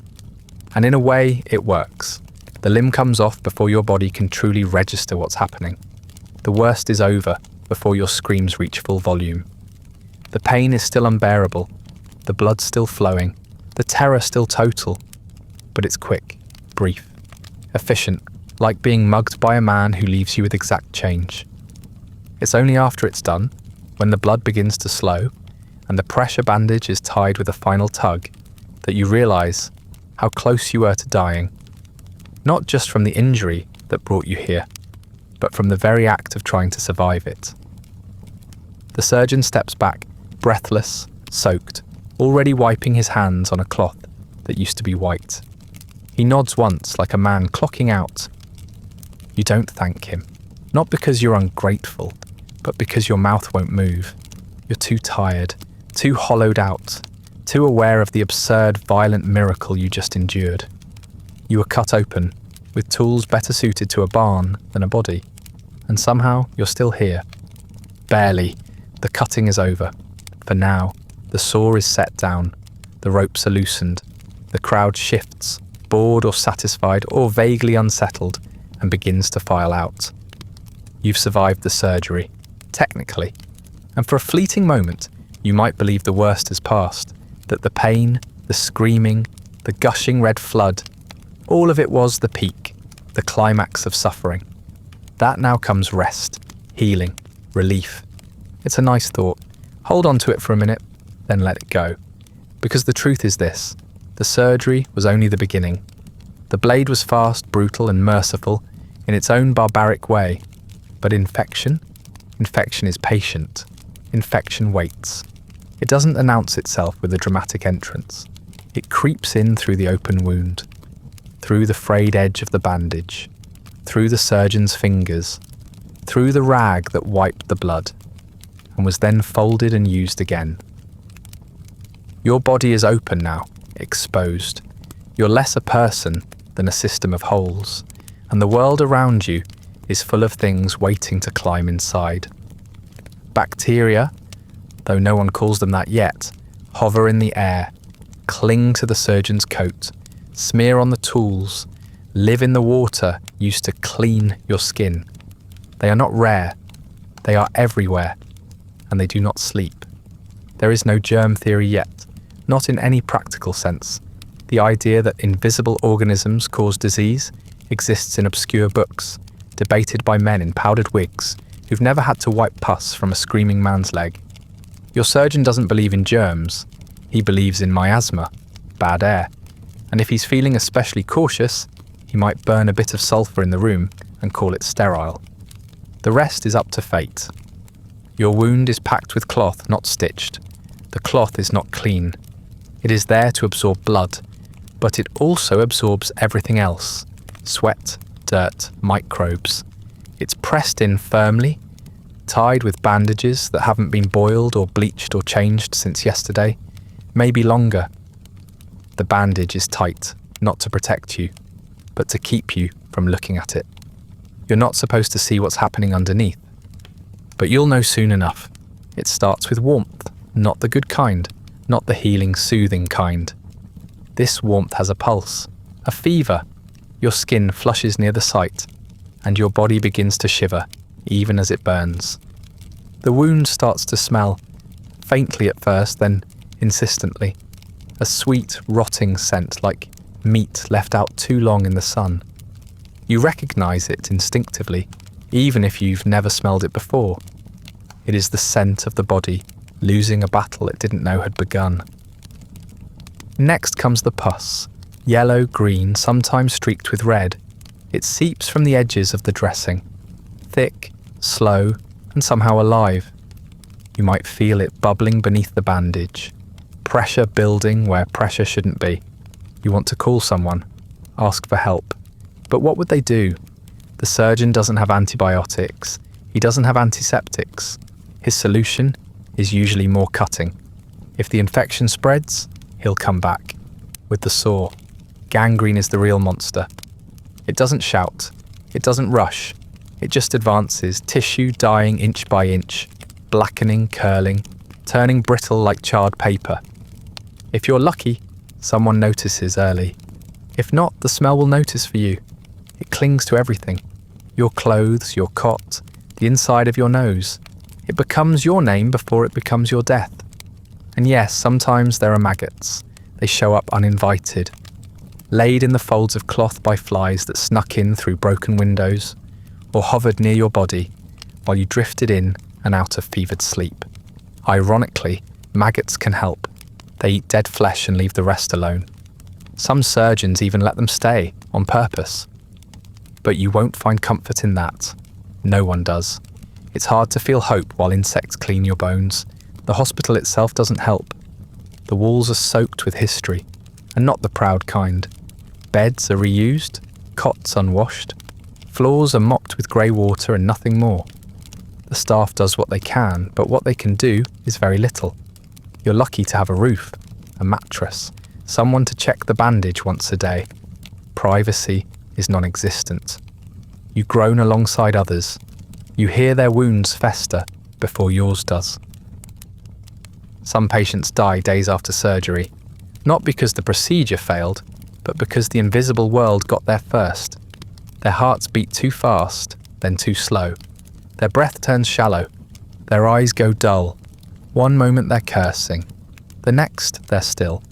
And in a way, it works. The limb comes off before your body can truly register what's happening. The worst is over before your screams reach full volume. The pain is still unbearable, the blood still flowing, the terror still total, but it's quick, brief, efficient, like being mugged by a man who leaves you with exact change. It's only after it's done, when the blood begins to slow, and the pressure bandage is tied with a final tug, that you realise how close you were to dying, not just from the injury that brought you here, but from the very act of trying to survive it. The surgeon steps back, breathless, soaked, already wiping his hands on a cloth that used to be white. He nods once like a man clocking out. You don't thank him, not because you're ungrateful, but because your mouth won't move. You're too tired, too hollowed out, too aware of the absurd, violent miracle you just endured. You were cut open, with tools better suited to a barn than a body, and somehow you're still here. Barely. The cutting is over. For now, the saw is set down, the ropes are loosened, the crowd shifts, bored or satisfied or vaguely unsettled, and begins to file out. You've survived the surgery, technically, and for a fleeting moment, you might believe the worst has passed, that the pain, the screaming, the gushing red flood, all of it was the peak, the climax of suffering. That now comes rest, healing, relief. It's a nice thought. Hold on to it for a minute, then let it go. Because the truth is this: the surgery was only the beginning. The blade was fast, brutal, and merciful in its own barbaric way. But infection? Infection is patient. Infection waits. It doesn't announce itself with a dramatic entrance. It creeps in through the open wound, through the frayed edge of the bandage, through the surgeon's fingers, through the rag that wiped the blood, and was then folded and used again. Your body is open now, exposed. You're less a person than a system of holes, and the world around you is full of things waiting to climb inside. Bacteria, though no one calls them that yet, hover in the air, cling to the surgeon's coat, smear on the tools, live in the water used to clean your skin. They are not rare, they are everywhere, and they do not sleep. There is no germ theory yet, not in any practical sense. The idea that invisible organisms cause disease exists in obscure books, debated by men in powdered wigs who've never had to wipe pus from a screaming man's leg. Your surgeon doesn't believe in germs, he believes in miasma, bad air, and if he's feeling especially cautious, he might burn a bit of sulphur in the room and call it sterile. The rest is up to fate. Your wound is packed with cloth, not stitched. The cloth is not clean. It is there to absorb blood, but it also absorbs everything else: sweat, dirt, microbes. It's pressed in firmly, tied with bandages that haven't been boiled or bleached or changed since yesterday, maybe longer. The bandage is tight, not to protect you, but to keep you from looking at it. You're not supposed to see what's happening underneath, but you'll know soon enough. It starts with warmth, not the good kind, not the healing, soothing kind. This warmth has a pulse, a fever. Your skin flushes near the site, and your body begins to shiver, even as it burns. The wound starts to smell, faintly at first, then insistently. A sweet, rotting scent like meat left out too long in the sun. You recognize it instinctively, even if you've never smelled it before. It is the scent of the body losing a battle it didn't know had begun. Next comes the pus, yellow, green, sometimes streaked with red. It seeps from the edges of the dressing, thick, slow, and somehow alive. You might feel it bubbling beneath the bandage, pressure building where pressure shouldn't be. You want to call someone, ask for help. But what would they do? The surgeon doesn't have antibiotics. He doesn't have antiseptics. His solution is usually more cutting. If the infection spreads, he'll come back with the saw. Gangrene is the real monster. It doesn't shout. It doesn't rush. It just advances, tissue dying inch by inch, blackening, curling, turning brittle like charred paper. If you're lucky, someone notices early. If not, the smell will notice for you. It clings to everything. Your clothes, your cot, the inside of your nose. It becomes your name before it becomes your death. And yes, sometimes there are maggots. They show up uninvited, laid in the folds of cloth by flies that snuck in through broken windows, or hovered near your body while you drifted in and out of fevered sleep. Ironically, maggots can help. They eat dead flesh and leave the rest alone. Some surgeons even let them stay, on purpose. But you won't find comfort in that. No one does. It's hard to feel hope while insects clean your bones. The hospital itself doesn't help. The walls are soaked with history, and not the proud kind. Beds are reused, cots unwashed. Floors are mopped with grey water and nothing more. The staff does what they can, but what they can do is very little. You're lucky to have a roof, a mattress, someone to check the bandage once a day. Privacy is non-existent. You groan alongside others. You hear their wounds fester before yours does. Some patients die days after surgery, not because the procedure failed, but because the invisible world got there first. Their hearts beat too fast, then too slow. Their breath turns shallow. Their eyes go dull. One moment they're cursing. The next they're still,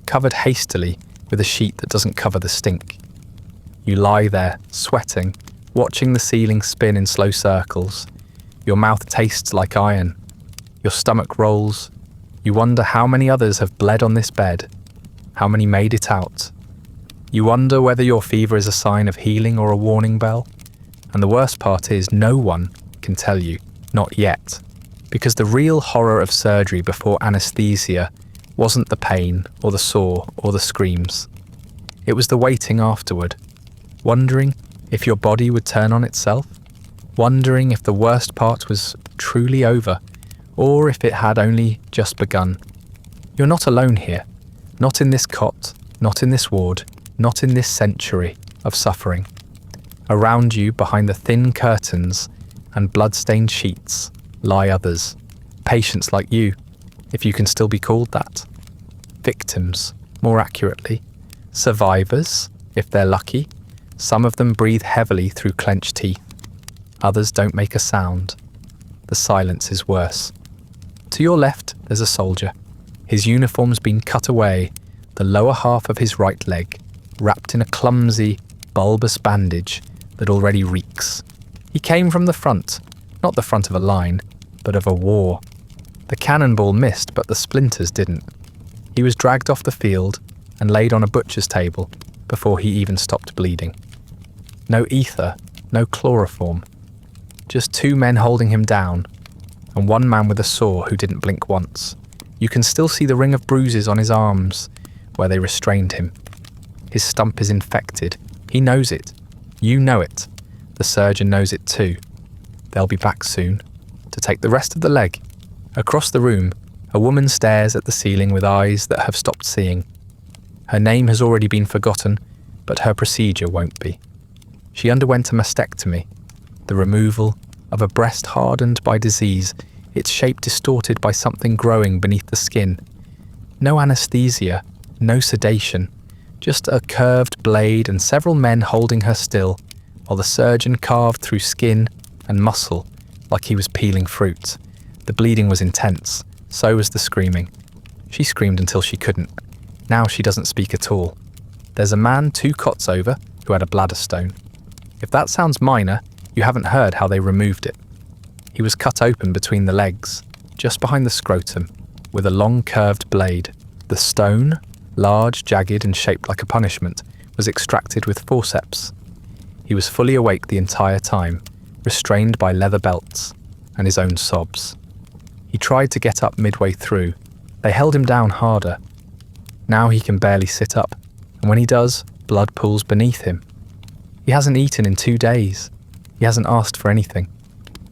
covered hastily with a sheet that doesn't cover the stink. You lie there, sweating, watching the ceiling spin in slow circles. Your mouth tastes like iron. Your stomach rolls. You wonder how many others have bled on this bed, how many made it out. You wonder whether your fever is a sign of healing or a warning bell. And the worst part is no one can tell you, not yet. Because the real horror of surgery before anesthesia wasn't the pain or the sore or the screams. It was the waiting afterward, wondering if your body would turn on itself, wondering if the worst part was truly over, or if it had only just begun. You're not alone here, not in this cot, not in this ward, not in this century of suffering. Around you, behind the thin curtains and blood-stained sheets, lie others, patients like you, if you can still be called that. Victims, more accurately. Survivors, if they're lucky. Some of them breathe heavily through clenched teeth. Others don't make a sound. The silence is worse. To your left, there's a soldier. His uniform's been cut away, the lower half of his right leg, wrapped in a clumsy, bulbous bandage that already reeks. He came from the front, not the front of a line, but of a war. The cannonball missed, but the splinters didn't. He was dragged off the field and laid on a butcher's table before he even stopped bleeding. No ether, no chloroform. Just two men holding him down, and one man with a saw who didn't blink once. You can still see the ring of bruises on his arms where they restrained him. His stump is infected. He knows it. You know it. The surgeon knows it too. They'll be back soon to take the rest of the leg. Across the room, a woman stares at the ceiling with eyes that have stopped seeing. Her name has already been forgotten, but her procedure won't be. She underwent a mastectomy, the removal of a breast hardened by disease, its shape distorted by something growing beneath the skin. No anesthesia, no sedation, just a curved blade and several men holding her still, while the surgeon carved through skin and muscle like he was peeling fruit. The bleeding was intense, so was the screaming. She screamed until she couldn't. Now she doesn't speak at all. There's a man 2 cots over who had a bladder stone. If that sounds minor, you haven't heard how they removed it. He was cut open between the legs, just behind the scrotum, with a long curved blade. The stone, large, jagged and shaped like a punishment, was extracted with forceps. He was fully awake the entire time, restrained by leather belts and his own sobs. He tried to get up midway through. They held him down harder. Now he can barely sit up, and when he does, blood pools beneath him. He hasn't eaten in 2 days. He hasn't asked for anything.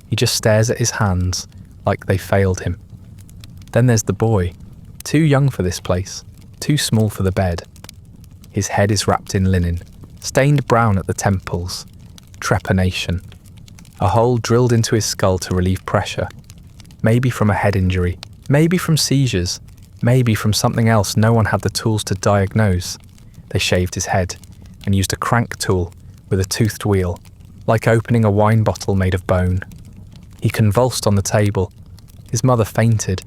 He just stares at his hands like they failed him. Then there's the boy, too young for this place, too small for the bed. His head is wrapped in linen, stained brown at the temples. Trepanation. A hole drilled into his skull to relieve pressure. Maybe from a head injury, maybe from seizures, maybe from something else no one had the tools to diagnose. They shaved his head and used a crank tool with a toothed wheel, like opening a wine bottle made of bone. He convulsed on the table. His mother fainted.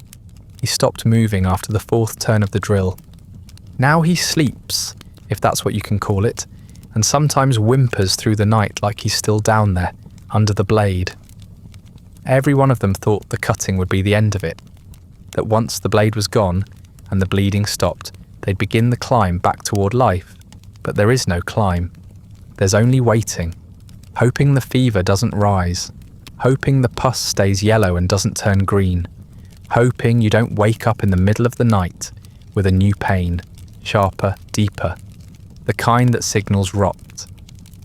He stopped moving after the 4th turn of the drill. Now he sleeps, if that's what you can call it, and sometimes whimpers through the night like he's still down there, under the blade. Every one of them thought the cutting would be the end of it, that once the blade was gone and the bleeding stopped, they'd begin the climb back toward life. But there is no climb. There's only waiting, hoping the fever doesn't rise, hoping the pus stays yellow and doesn't turn green, hoping you don't wake up in the middle of the night with a new pain, sharper, deeper, the kind that signals rot.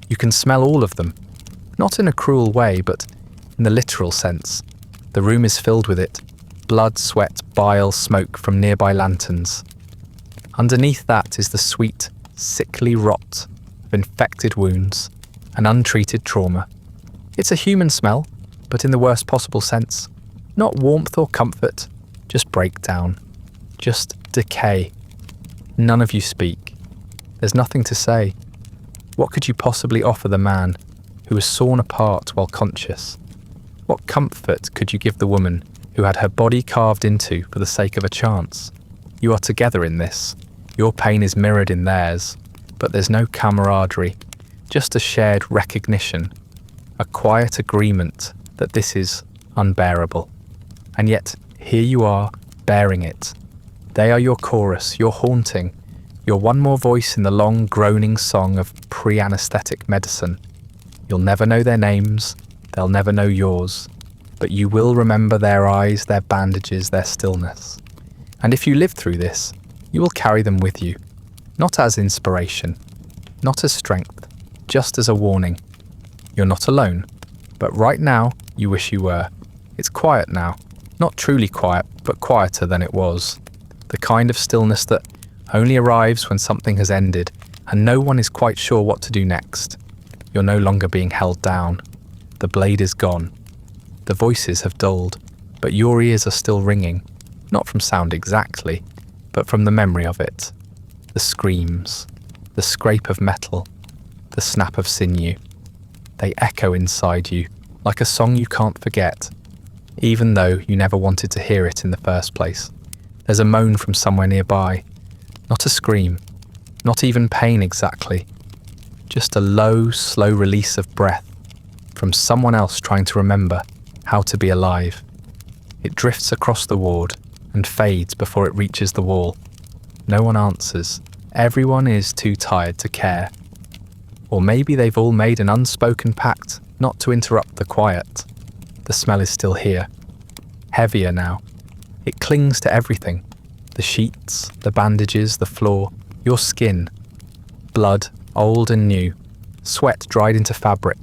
You can smell all of them, not in a cruel way, but in the literal sense. The room is filled with it, blood, sweat, bile, smoke from nearby lanterns. Underneath that is the sweet, sickly rot of infected wounds and untreated trauma. It's a human smell, but in the worst possible sense. Not warmth or comfort, just breakdown, just decay. None of you speak. There's nothing to say. What could you possibly offer the man who was sawn apart while conscious? What comfort could you give the woman who had her body carved into for the sake of a chance? You are together in this. Your pain is mirrored in theirs, but there's no camaraderie, just a shared recognition, a quiet agreement that this is unbearable. And yet, here you are, bearing it. They are your chorus, your haunting, your one more voice in the long groaning song of pre-anesthetic medicine. You'll never know their names, they'll never know yours, but you will remember their eyes, their bandages, their stillness. And if you live through this, you will carry them with you, not as inspiration, not as strength, just as a warning. You're not alone, but right now you wish you were. It's quiet now, not truly quiet, but quieter than it was. The kind of stillness that only arrives when something has ended and no one is quite sure what to do next. You're no longer being held down. The blade is gone. The voices have dulled, but your ears are still ringing, not from sound exactly, but from the memory of it. The screams, the scrape of metal, the snap of sinew. They echo inside you like a song you can't forget, even though you never wanted to hear it in the first place. There's a moan from somewhere nearby, not a scream, not even pain exactly, just a low, slow release of breath from someone else trying to remember how to be alive. It drifts across the ward and fades before it reaches the wall. No one answers. Everyone is too tired to care. Or maybe they've all made an unspoken pact not to interrupt the quiet. The smell is still here, heavier now. It clings to everything. The sheets, the bandages, the floor, your skin. Blood, old and new. Sweat dried into fabric.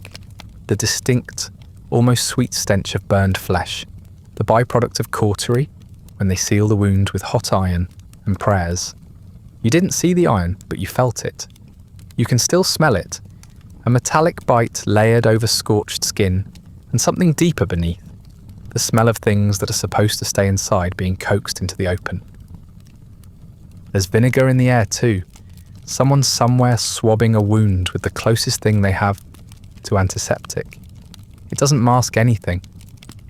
The distinct, almost sweet stench of burned flesh. The byproduct of cautery, when they seal the wound with hot iron and prayers. You didn't see the iron, but you felt it. You can still smell it. A metallic bite layered over scorched skin, and something deeper beneath. The smell of things that are supposed to stay inside being coaxed into the open. There's vinegar in the air too. Someone somewhere swabbing a wound with the closest thing they have to antiseptic. It doesn't mask anything.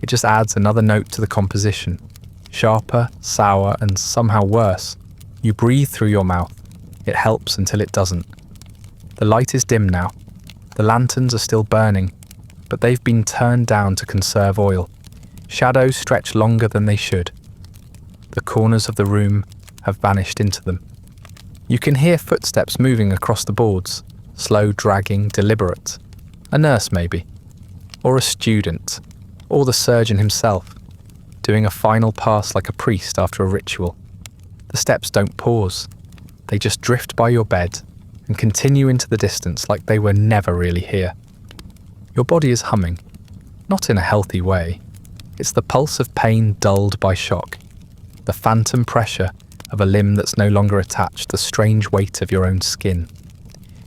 It just adds another note to the composition. Sharper, sour, and somehow worse. You breathe through your mouth. It helps until it doesn't. The light is dim now. The lanterns are still burning, but they've been turned down to conserve oil. Shadows stretch longer than they should. The corners of the room have vanished into them. You can hear footsteps moving across the boards, slow, dragging, deliberate. A nurse maybe, or a student, or the surgeon himself, doing a final pass like a priest after a ritual. The steps don't pause. They just drift by your bed and continue into the distance like they were never really here. Your body is humming, not in a healthy way. It's the pulse of pain dulled by shock, the phantom pressure of a limb that's no longer attached, the strange weight of your own skin.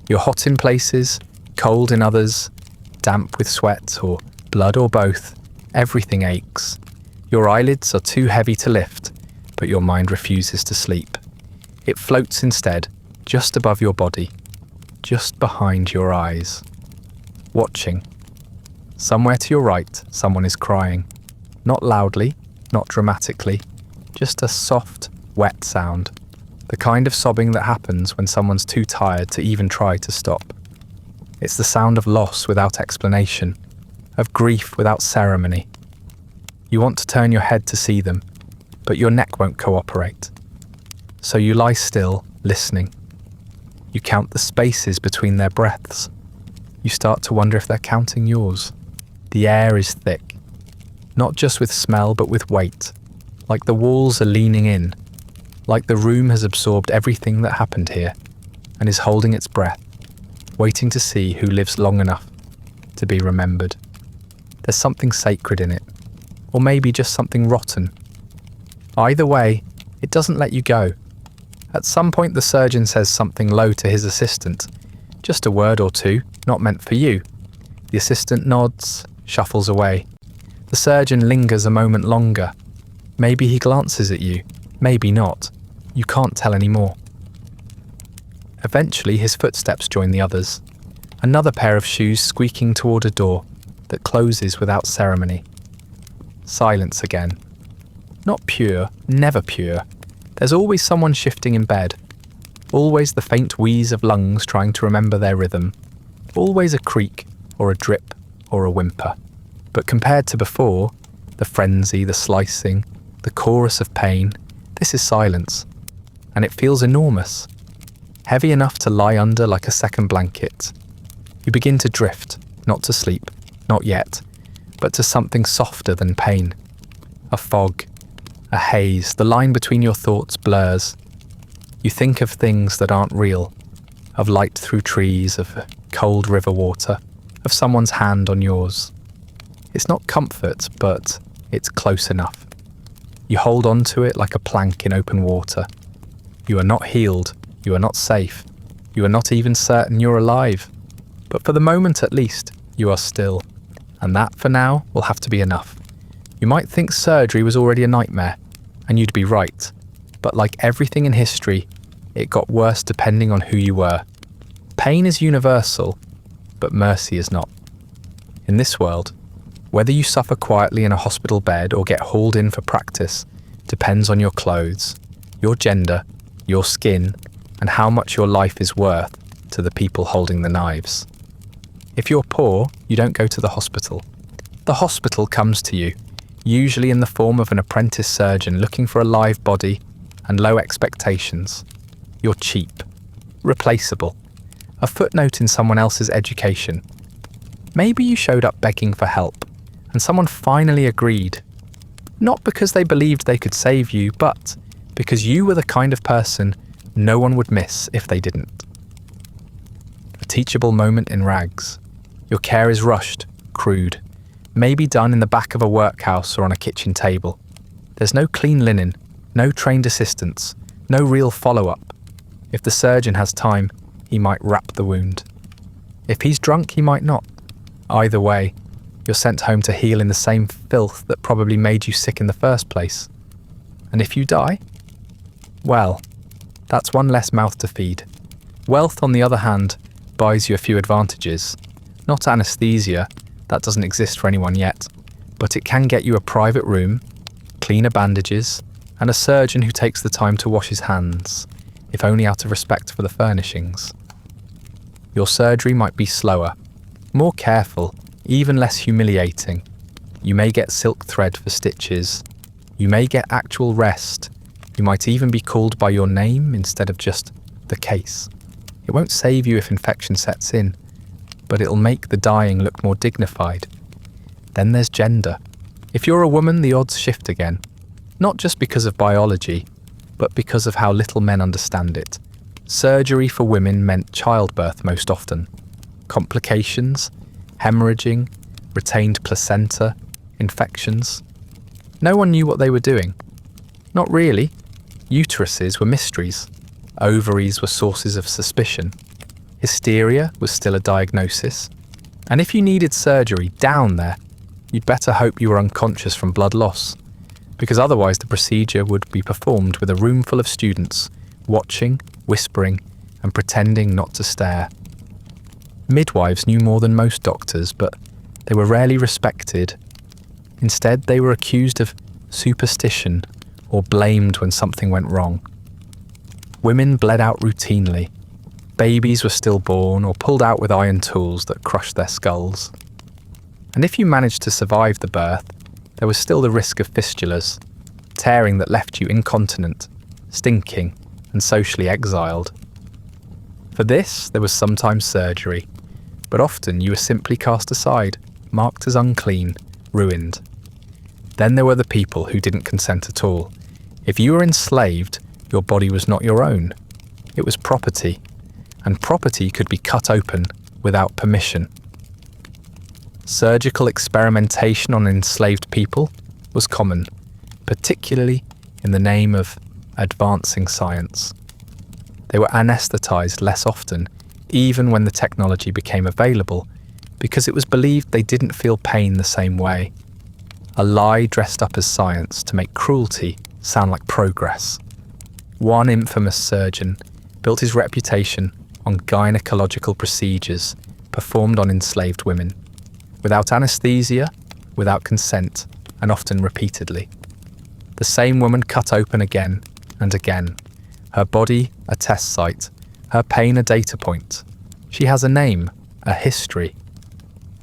You're hot in places, cold in others, damp with sweat or blood or both. Everything aches. Your eyelids are too heavy to lift, but your mind refuses to sleep. It floats instead, just above your body, just behind your eyes. Watching. Somewhere to your right, someone is crying. Not loudly, not dramatically, just a soft, wet sound. The kind of sobbing that happens when someone's too tired to even try to stop. It's the sound of loss without explanation, of grief without ceremony. You want to turn your head to see them, but your neck won't cooperate. So you lie still, listening. You count the spaces between their breaths. You start to wonder if they're counting yours. The air is thick, not just with smell but with weight, like the walls are leaning in, like the room has absorbed everything that happened here and is holding its breath, waiting to see who lives long enough to be remembered. There's something sacred in it, or maybe just something rotten. Either way, it doesn't let you go. At some point the surgeon says something low to his assistant, just a word or two, not meant for you. The assistant nods, shuffles away. The surgeon lingers a moment longer. Maybe he glances at you, maybe not. You can't tell anymore. Eventually his footsteps join the others. Another pair of shoes squeaking toward a door that closes without ceremony. Silence again. Not pure, never pure. There's always someone shifting in bed. Always the faint wheeze of lungs trying to remember their rhythm. Always a creak or a drip or a whimper. But compared to before, the frenzy, the slicing, the chorus of pain, this is silence. And it feels enormous. Heavy enough to lie under like a second blanket. You begin to drift, not to sleep, not yet, but to something softer than pain. A fog, a haze, the line between your thoughts blurs. You think of things that aren't real, of light through trees, of cold river water, of someone's hand on yours. It's not comfort, but it's close enough. You hold on to it like a plank in open water. You are not healed, you are not safe, you are not even certain you're alive. But for the moment at least, you are still. And that, for now, will have to be enough. You might think surgery was already a nightmare, and you'd be right. But like everything in history, it got worse depending on who you were. Pain is universal, but mercy is not. In this world, whether you suffer quietly in a hospital bed or get hauled in for practice depends on your clothes, your gender, your skin, and how much your life is worth to the people holding the knives. If you're poor, you don't go to the hospital. The hospital comes to you, usually in the form of an apprentice surgeon looking for a live body and low expectations. You're cheap, replaceable, a footnote in someone else's education. Maybe you showed up begging for help, and someone finally agreed. Not because they believed they could save you, but because you were the kind of person no one would miss if they didn't. A teachable moment in rags. Your care is rushed, crude, maybe done in the back of a workhouse or on a kitchen table. There's no clean linen, no trained assistants, no real follow-up. If the surgeon has time, he might wrap the wound. If he's drunk, he might not. Either way, you're sent home to heal in the same filth that probably made you sick in the first place. And if you die? Well, that's one less mouth to feed. Wealth, on the other hand, buys you a few advantages. Not anesthesia, that doesn't exist for anyone yet, but it can get you a private room, cleaner bandages, and a surgeon who takes the time to wash his hands, if only out of respect for the furnishings. Your surgery might be slower, more careful, even less humiliating. You may get silk thread for stitches. You may get actual rest. You might even be called by your name instead of just the case. It won't save you if infection sets in, but it'll make the dying look more dignified. Then there's gender. If you're a woman, the odds shift again. Not just because of biology, but because of how little men understand it. Surgery for women meant childbirth most often. Complications, hemorrhaging, retained placenta, infections. No one knew what they were doing. Not really. Uteruses were mysteries. Ovaries were sources of suspicion. Hysteria was still a diagnosis. And if you needed surgery down there, you'd better hope you were unconscious from blood loss, because otherwise the procedure would be performed with a room full of students, watching, whispering, and pretending not to stare. Midwives knew more than most doctors, but they were rarely respected. Instead, they were accused of superstition or blamed when something went wrong. Women bled out routinely. Babies were still born or pulled out with iron tools that crushed their skulls. And if you managed to survive the birth, there was still the risk of fistulas, tearing that left you incontinent, stinking, and socially exiled. For this, there was sometimes surgery, but often you were simply cast aside, marked as unclean, ruined. Then there were the people who didn't consent at all. If you were enslaved, your body was not your own. It was property, and property could be cut open without permission. Surgical experimentation on enslaved people was common, particularly in the name of advancing science. They were anesthetized less often, even when the technology became available, because it was believed they didn't feel pain the same way. A lie dressed up as science to make cruelty sound like progress. One infamous surgeon built his reputation on gynecological procedures performed on enslaved women, without anesthesia, without consent, and often repeatedly. The same woman cut open again and again, her body a test site, her pain a data point. She has a name, a history.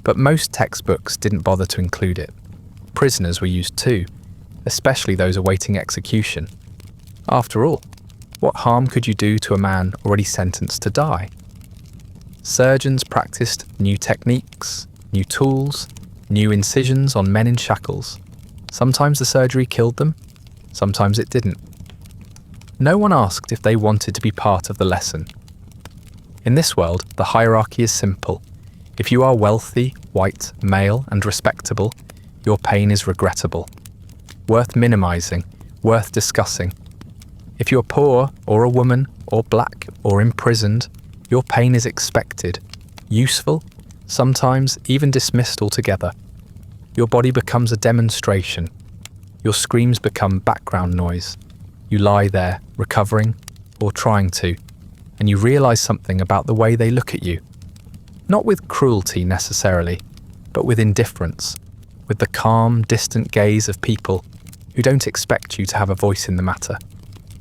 But most textbooks didn't bother to include it. Prisoners were used too, especially those awaiting execution. After all, what harm could you do to a man already sentenced to die? Surgeons practiced new techniques, new tools, new incisions on men in shackles. Sometimes the surgery killed them, sometimes it didn't. No one asked if they wanted to be part of the lesson. In this world, the hierarchy is simple. If you are wealthy, white, male, and respectable, your pain is regrettable, worth minimizing, worth discussing. If you're poor, or a woman, or black, or imprisoned, your pain is expected, useful, sometimes even dismissed altogether. Your body becomes a demonstration. Your screams become background noise. You lie there, recovering, or trying to, and you realize something about the way they look at you. Not with cruelty necessarily, but with indifference, with the calm, distant gaze of people who don't expect you to have a voice in the matter.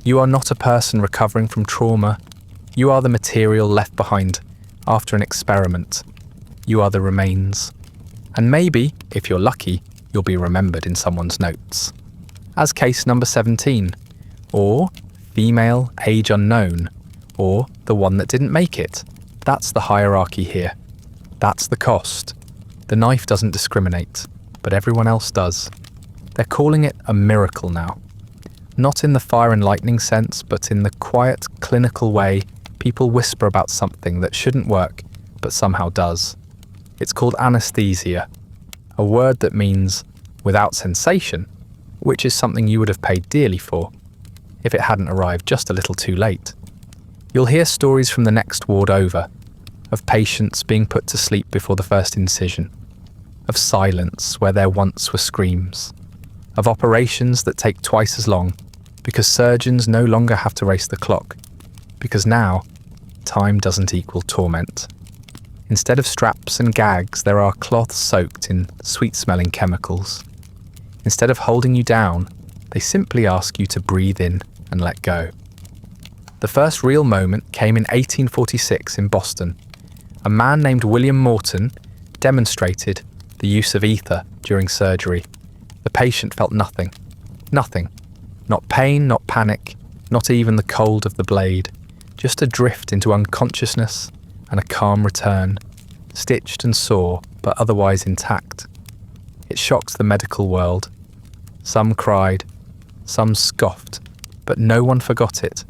You are not a person recovering from trauma. You are the material left behind after an experiment. You are the remains. And maybe, if you're lucky, you'll be remembered in someone's notes. As case number 17, or female, age unknown, or the one that didn't make it. That's the hierarchy here. That's the cost. The knife doesn't discriminate, but everyone else does. They're calling it a miracle now. Not in the fire and lightning sense, but in the quiet, clinical way people whisper about something that shouldn't work, but somehow does. It's called anesthesia, a word that means without sensation, which is something you would have paid dearly for if it hadn't arrived just a little too late. You'll hear stories from the next ward over, of patients being put to sleep before the first incision, of silence where there once were screams, of operations that take twice as long because surgeons no longer have to race the clock, because now time doesn't equal torment. Instead of straps and gags, there are cloths soaked in sweet-smelling chemicals. Instead of holding you down, they simply ask you to breathe in and let go. The first real moment came in 1846 in Boston. A man named William Morton demonstrated the use of ether during surgery. The patient felt nothing. Nothing. Not pain, not panic, not even the cold of the blade. Just a drift into unconsciousness and a calm return, stitched and sore, but otherwise intact. It shocked the medical world. Some cried, some scoffed, but no one forgot it.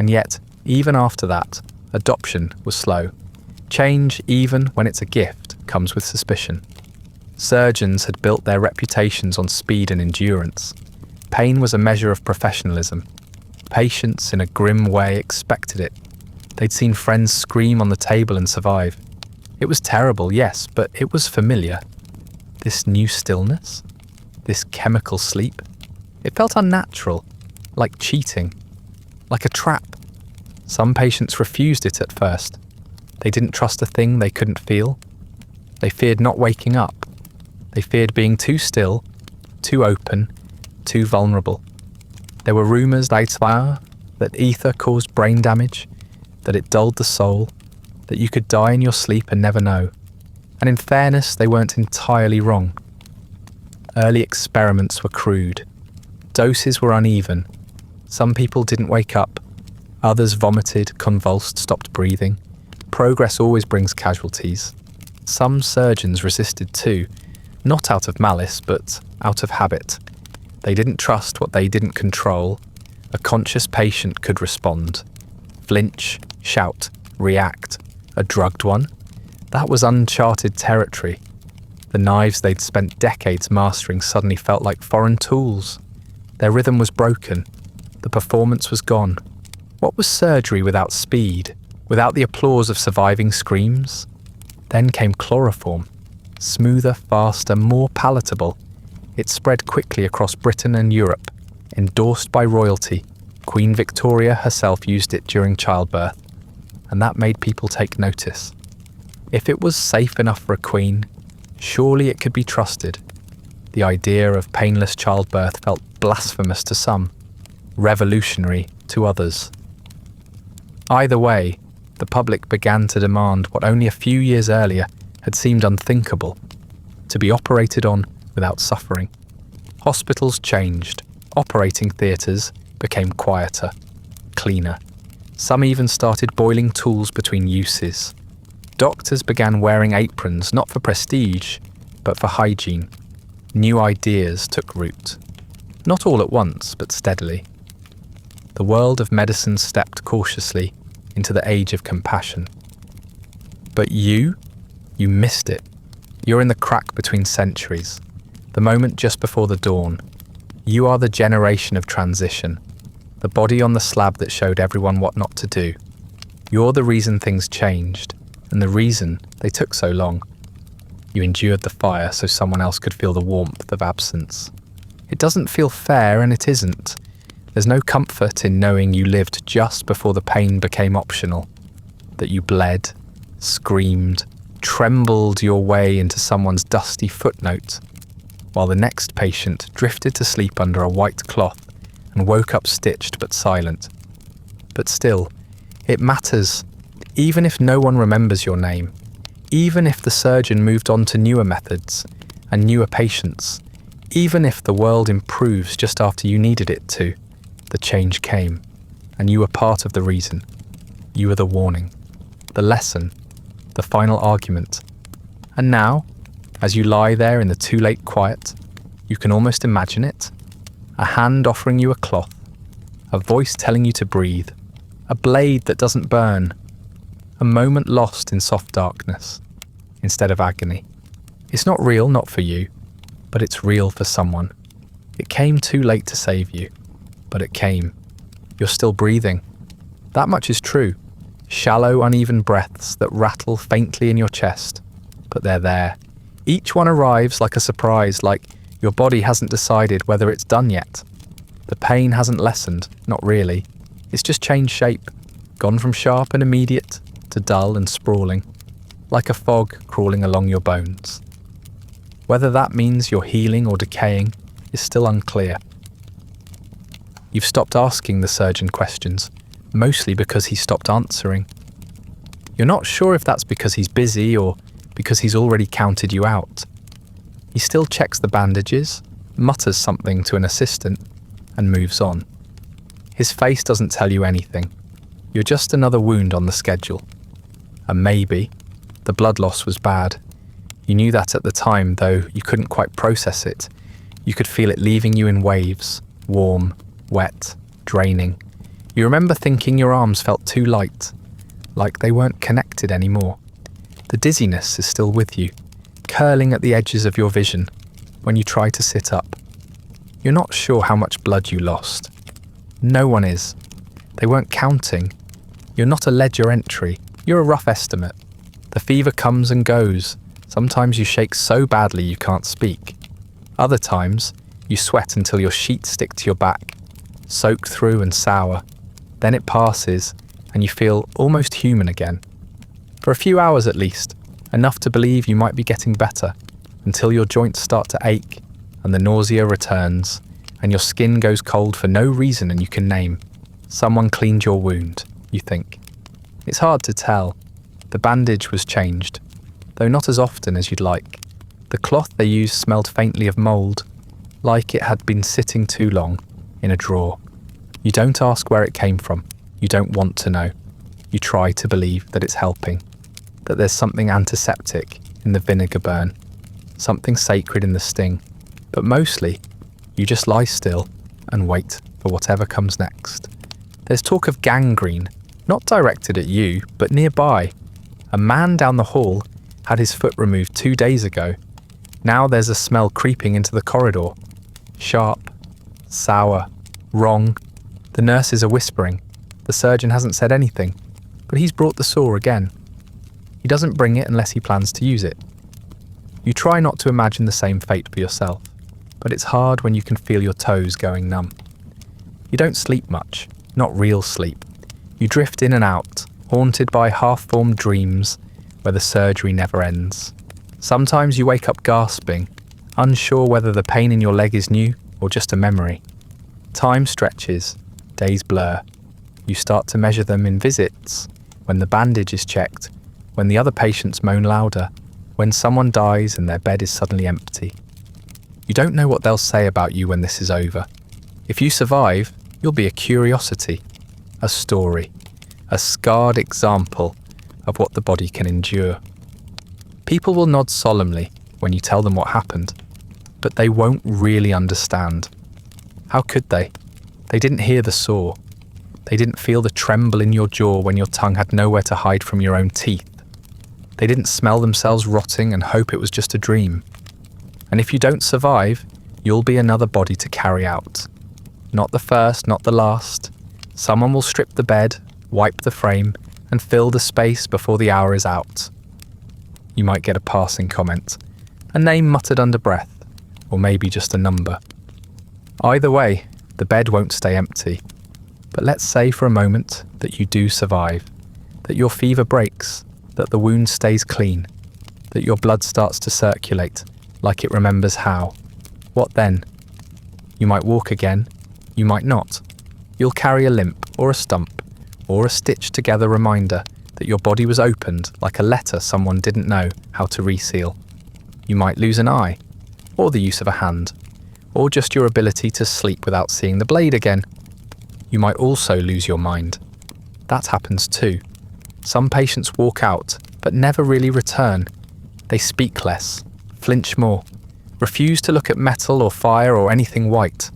And yet, even after that, adoption was slow. Change, even when it's a gift, comes with suspicion. Surgeons had built their reputations on speed and endurance. Pain was a measure of professionalism. Patients, in a grim way, expected it. They'd seen friends scream on the table and survive. It was terrible, yes, but it was familiar. This new stillness? This chemical sleep? It felt unnatural, like cheating, like a trap. Some patients refused it at first. They didn't trust a thing they couldn't feel. They feared not waking up. They feared being too still, too open, too vulnerable. There were rumours that ether caused brain damage, that it dulled the soul, that you could die in your sleep and never know. And in fairness, they weren't entirely wrong. Early experiments were crude. Doses were uneven. Some people didn't wake up. Others vomited, convulsed, stopped breathing. Progress always brings casualties. Some surgeons resisted too, not out of malice, but out of habit. They didn't trust what they didn't control. A conscious patient could respond. Flinch, shout, react. A drugged one? That was uncharted territory. The knives they'd spent decades mastering suddenly felt like foreign tools. Their rhythm was broken. The performance was gone. What was surgery without speed? Without the applause of surviving screams? Then came chloroform. Smoother, faster, more palatable. It spread quickly across Britain and Europe. Endorsed by royalty, Queen Victoria herself used it during childbirth. And that made people take notice. If it was safe enough for a queen, surely it could be trusted. The idea of painless childbirth felt blasphemous to some, revolutionary to others. Either way, the public began to demand what only a few years earlier had seemed unthinkable: to be operated on without suffering. Hospitals changed. Operating theatres became quieter, cleaner. Some even started boiling tools between uses. Doctors began wearing aprons not for prestige, but for hygiene. New ideas took root. Not all at once, but steadily. The world of medicine stepped cautiously into the age of compassion. But you missed it. You're in the crack between centuries, the moment just before the dawn. You are the generation of transition, the body on the slab that showed everyone what not to do. You're the reason things changed, and the reason they took so long. You endured the fire so someone else could feel the warmth of absence. It doesn't feel fair, and it isn't. There's no comfort in knowing you lived just before the pain became optional, that you bled, screamed, trembled your way into someone's dusty footnote, while the next patient drifted to sleep under a white cloth and woke up stitched but silent. But still, it matters, even if no one remembers your name, even if the surgeon moved on to newer methods and newer patients, even if the world improves just after you needed it to. The change came, and you were part of the reason. You were the warning, the lesson, the final argument. And now, as you lie there in the too late quiet, you can almost imagine it. A hand offering you a cloth, a voice telling you to breathe, a blade that doesn't burn, a moment lost in soft darkness instead of agony. It's not real, not for you, but it's real for someone. It came too late to save you, but it came. You're still breathing. That much is true. Shallow, uneven breaths that rattle faintly in your chest, but they're there. Each one arrives like a surprise, like your body hasn't decided whether it's done yet. The pain hasn't lessened, not really. It's just changed shape, gone from sharp and immediate to dull and sprawling, like a fog crawling along your bones. Whether that means you're healing or decaying is still unclear. You've stopped asking the surgeon questions, mostly because he stopped answering. You're not sure if that's because he's busy or because he's already counted you out. He still checks the bandages, mutters something to an assistant, and moves on. His face doesn't tell you anything. You're just another wound on the schedule. And maybe the blood loss was bad. You knew that at the time, though you couldn't quite process it. You could feel it leaving you in waves, warm, wet, draining. You remember thinking your arms felt too light, like they weren't connected anymore. The dizziness is still with you, curling at the edges of your vision when you try to sit up. You're not sure how much blood you lost. No one is. They weren't counting. You're not a ledger entry. You're a rough estimate. The fever comes and goes. Sometimes you shake so badly you can't speak. Other times, you sweat until your sheets stick to your back, soak through and sour. Then it passes, and you feel almost human again. For a few hours at least, enough to believe you might be getting better, until your joints start to ache, and the nausea returns, and your skin goes cold for no reason and you can name. Someone cleaned your wound, you think. It's hard to tell. The bandage was changed, though not as often as you'd like. The cloth they used smelled faintly of mould, like it had been sitting too long in a drawer. You don't ask where it came from. You don't want to know. You try to believe that it's helping, that there's something antiseptic in the vinegar burn, something sacred in the sting. But mostly, you just lie still and wait for whatever comes next. There's talk of gangrene, not directed at you, but nearby. A man down the hall had his foot removed 2 days ago. Now there's a smell creeping into the corridor. Sharp, sour, wrong. The nurses are whispering. The surgeon hasn't said anything, but he's brought the saw again. He doesn't bring it unless he plans to use it. You try not to imagine the same fate for yourself, but it's hard when you can feel your toes going numb. You don't sleep much, not real sleep. You drift in and out, haunted by half-formed dreams where the surgery never ends. Sometimes you wake up gasping, unsure whether the pain in your leg is new or just a memory. Time stretches, days blur. You start to measure them in visits, when the bandage is checked, when the other patients moan louder, when someone dies and their bed is suddenly empty. You don't know what they'll say about you when this is over. If you survive, you'll be a curiosity, a story, a scarred example of what the body can endure. People will nod solemnly when you tell them what happened, but they won't really understand. How could they? They didn't hear the saw. They didn't feel the tremble in your jaw when your tongue had nowhere to hide from your own teeth. They didn't smell themselves rotting and hope it was just a dream. And if you don't survive, you'll be another body to carry out. Not the first, not the last. Someone will strip the bed, wipe the frame, and fill the space before the hour is out. You might get a passing comment, a name muttered under breath, or maybe just a number. Either way, the bed won't stay empty. But let's say for a moment that you do survive, that your fever breaks, that the wound stays clean, that your blood starts to circulate like it remembers how. What then? You might walk again, you might not. You'll carry a limp or a stump or a stitched together reminder that your body was opened like a letter someone didn't know how to reseal. You might lose an eye, or the use of a hand, or just your ability to sleep without seeing the blade again. You might also lose your mind. That happens too. Some patients walk out, but never really return. They speak less, flinch more, refuse to look at metal or fire or anything white.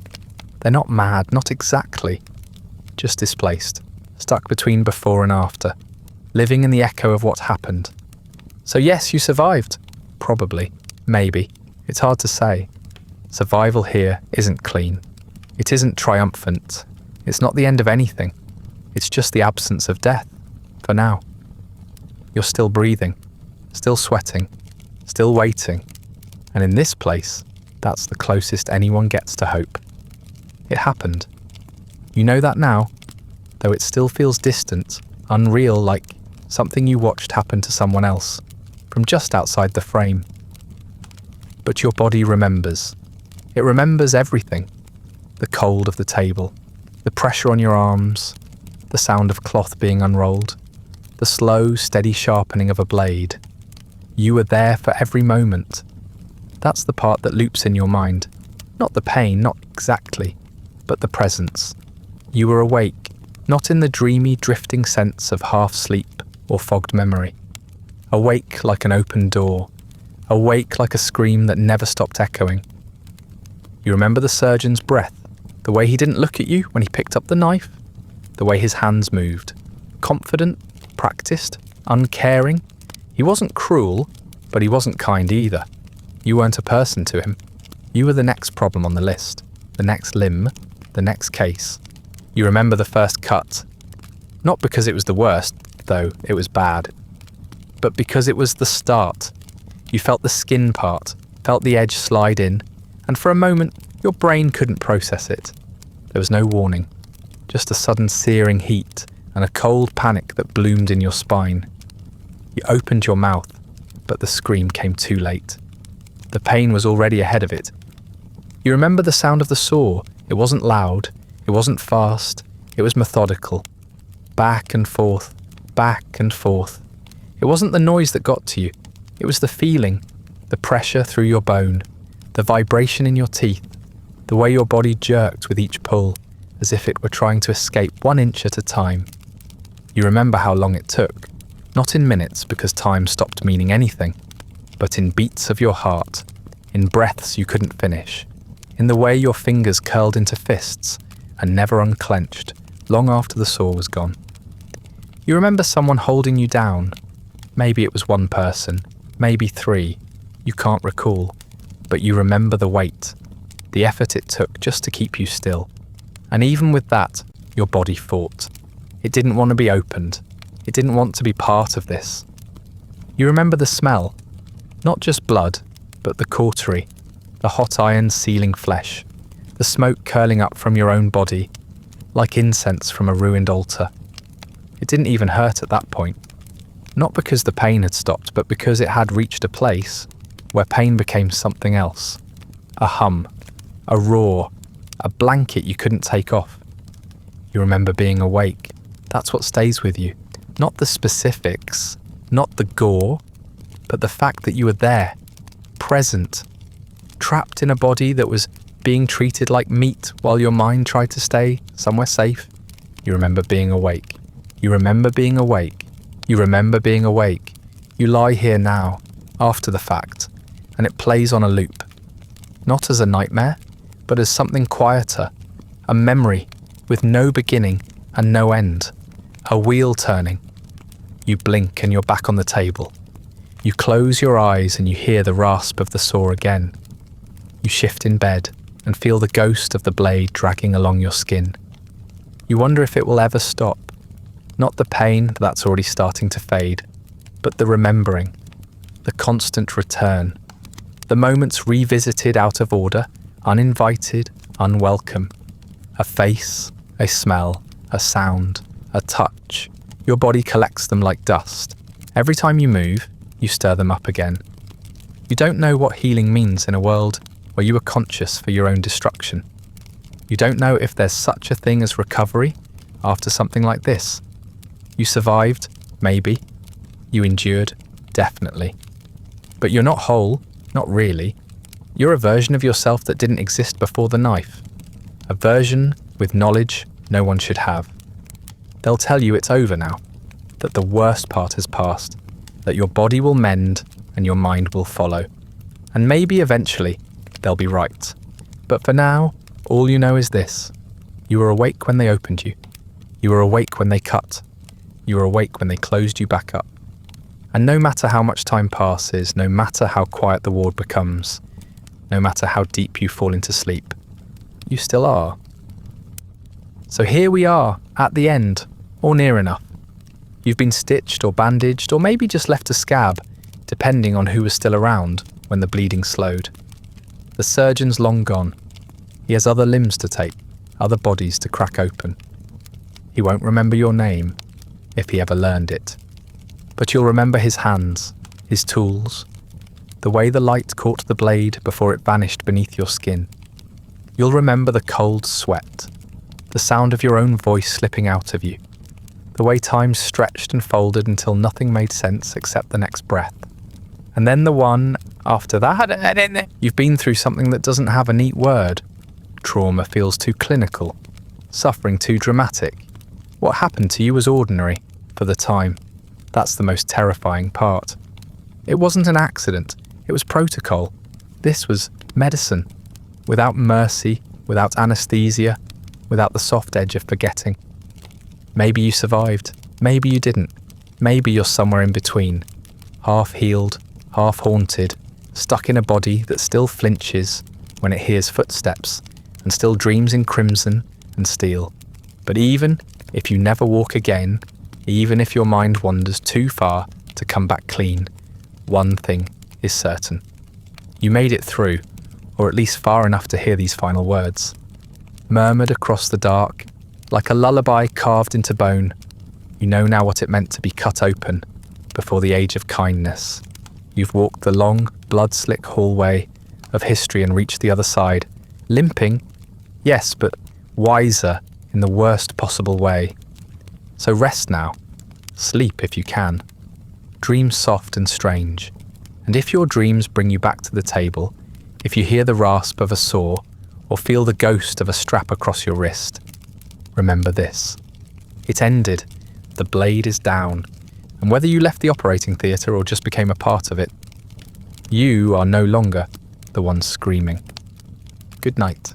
They're not mad, not exactly. Just displaced, stuck between before and after, living in the echo of what happened. So yes, you survived. Probably. Maybe. It's hard to say. Survival here isn't clean. It isn't triumphant. It's not the end of anything. It's just the absence of death. For now. You're still breathing, still sweating, still waiting. And in this place, that's the closest anyone gets to hope. It happened. You know that now, though it still feels distant, unreal, like something you watched happen to someone else, from just outside the frame. But your body remembers. It remembers everything. The cold of the table, the pressure on your arms, the sound of cloth being unrolled, the slow, steady sharpening of a blade. You were there for every moment. That's the part that loops in your mind. Not the pain, not exactly, but the presence. You were awake, not in the dreamy, drifting sense of half-sleep or fogged memory. Awake like an open door. Awake like a scream that never stopped echoing. You remember the surgeon's breath, the way he didn't look at you when he picked up the knife, the way his hands moved. Confident, practiced, uncaring. He wasn't cruel, but he wasn't kind either. You weren't a person to him. You were the next problem on the list, the next limb, the next case. You remember the first cut. Not because it was the worst, though it was bad, but because it was the start. You felt the skin part, felt the edge slide in, and for a moment, your brain couldn't process it. There was no warning, just a sudden searing heat and a cold panic that bloomed in your spine. You opened your mouth, but the scream came too late. The pain was already ahead of it. You remember the sound of the saw. It wasn't loud, it wasn't fast, it was methodical. Back and forth, back and forth. It wasn't the noise that got to you, it was the feeling, the pressure through your bone, the vibration in your teeth, the way your body jerked with each pull, as if it were trying to escape 1 inch at a time. You remember how long it took, not in minutes because time stopped meaning anything, but in beats of your heart, in breaths you couldn't finish, in the way your fingers curled into fists and never unclenched, long after the saw was gone. You remember someone holding you down. Maybe it was one person, maybe 3, you can't recall, but you remember the weight, the effort it took just to keep you still. And even with that, your body fought. It didn't want to be opened. It didn't want to be part of this. You remember the smell, not just blood, but the cautery, the hot iron sealing flesh, the smoke curling up from your own body, like incense from a ruined altar. It didn't even hurt at that point. Not because the pain had stopped, but because it had reached a place where pain became something else. A hum, a roar, a blanket you couldn't take off. You remember being awake. That's what stays with you. Not the specifics, not the gore, but the fact that you were there, present, trapped in a body that was being treated like meat while your mind tried to stay somewhere safe. You remember being awake. You remember being awake. You remember being awake. You lie here now, after the fact, and it plays on a loop. Not as a nightmare, but as something quieter, a memory with no beginning and no end, a wheel turning. You blink and you're back on the table. You close your eyes and you hear the rasp of the saw again. You shift in bed and feel the ghost of the blade dragging along your skin. You wonder if it will ever stop. Not the pain that's already starting to fade, but the remembering, the constant return, the moments revisited out of order, uninvited, unwelcome. A face, a smell, a sound, a touch. Your body collects them like dust. Every time you move, you stir them up again. You don't know what healing means in a world where you are conscious for your own destruction. You don't know if there's such a thing as recovery after something like this. You survived, maybe. You endured, definitely. But you're not whole, not really. You're a version of yourself that didn't exist before the knife. A version with knowledge no one should have. They'll tell you it's over now, that the worst part has passed, that your body will mend and your mind will follow. And maybe eventually they'll be right. But for now, all you know is this. You were awake when they opened you. You were awake when they cut. You were awake when they closed you back up. And no matter how much time passes, no matter how quiet the ward becomes, no matter how deep you fall into sleep, you still are. So here we are, at the end, or near enough. You've been stitched or bandaged, or maybe just left a scab, depending on who was still around when the bleeding slowed. The surgeon's long gone. He has other limbs to take, other bodies to crack open. He won't remember your name, if he ever learned it. But you'll remember his hands, his tools, the way the light caught the blade before it vanished beneath your skin. You'll remember the cold sweat, the sound of your own voice slipping out of you, the way time stretched and folded until nothing made sense except the next breath. And then the one after that, you've been through something that doesn't have a neat word. Trauma feels too clinical, suffering too dramatic. What happened to you was ordinary, for the time. That's the most terrifying part. It wasn't an accident, it was protocol. This was medicine. Without mercy, without anesthesia, without the soft edge of forgetting. Maybe you survived, maybe you didn't. Maybe you're somewhere in between, half healed, half haunted, stuck in a body that still flinches when it hears footsteps and still dreams in crimson and steel. But even if you never walk again, even if your mind wanders too far to come back clean, one thing is certain. You made it through, or at least far enough to hear these final words. Murmured across the dark, like a lullaby carved into bone, you know now what it meant to be cut open before the age of kindness. You've walked the long, blood-slick hallway of history and reached the other side, limping, yes, but wiser in the worst possible way. So rest now. Sleep if you can. Dream soft and strange. And if your dreams bring you back to the table, if you hear the rasp of a saw or feel the ghost of a strap across your wrist, remember this. It ended. The blade is down. And whether you left the operating theatre or just became a part of it, you are no longer the one screaming. Good night.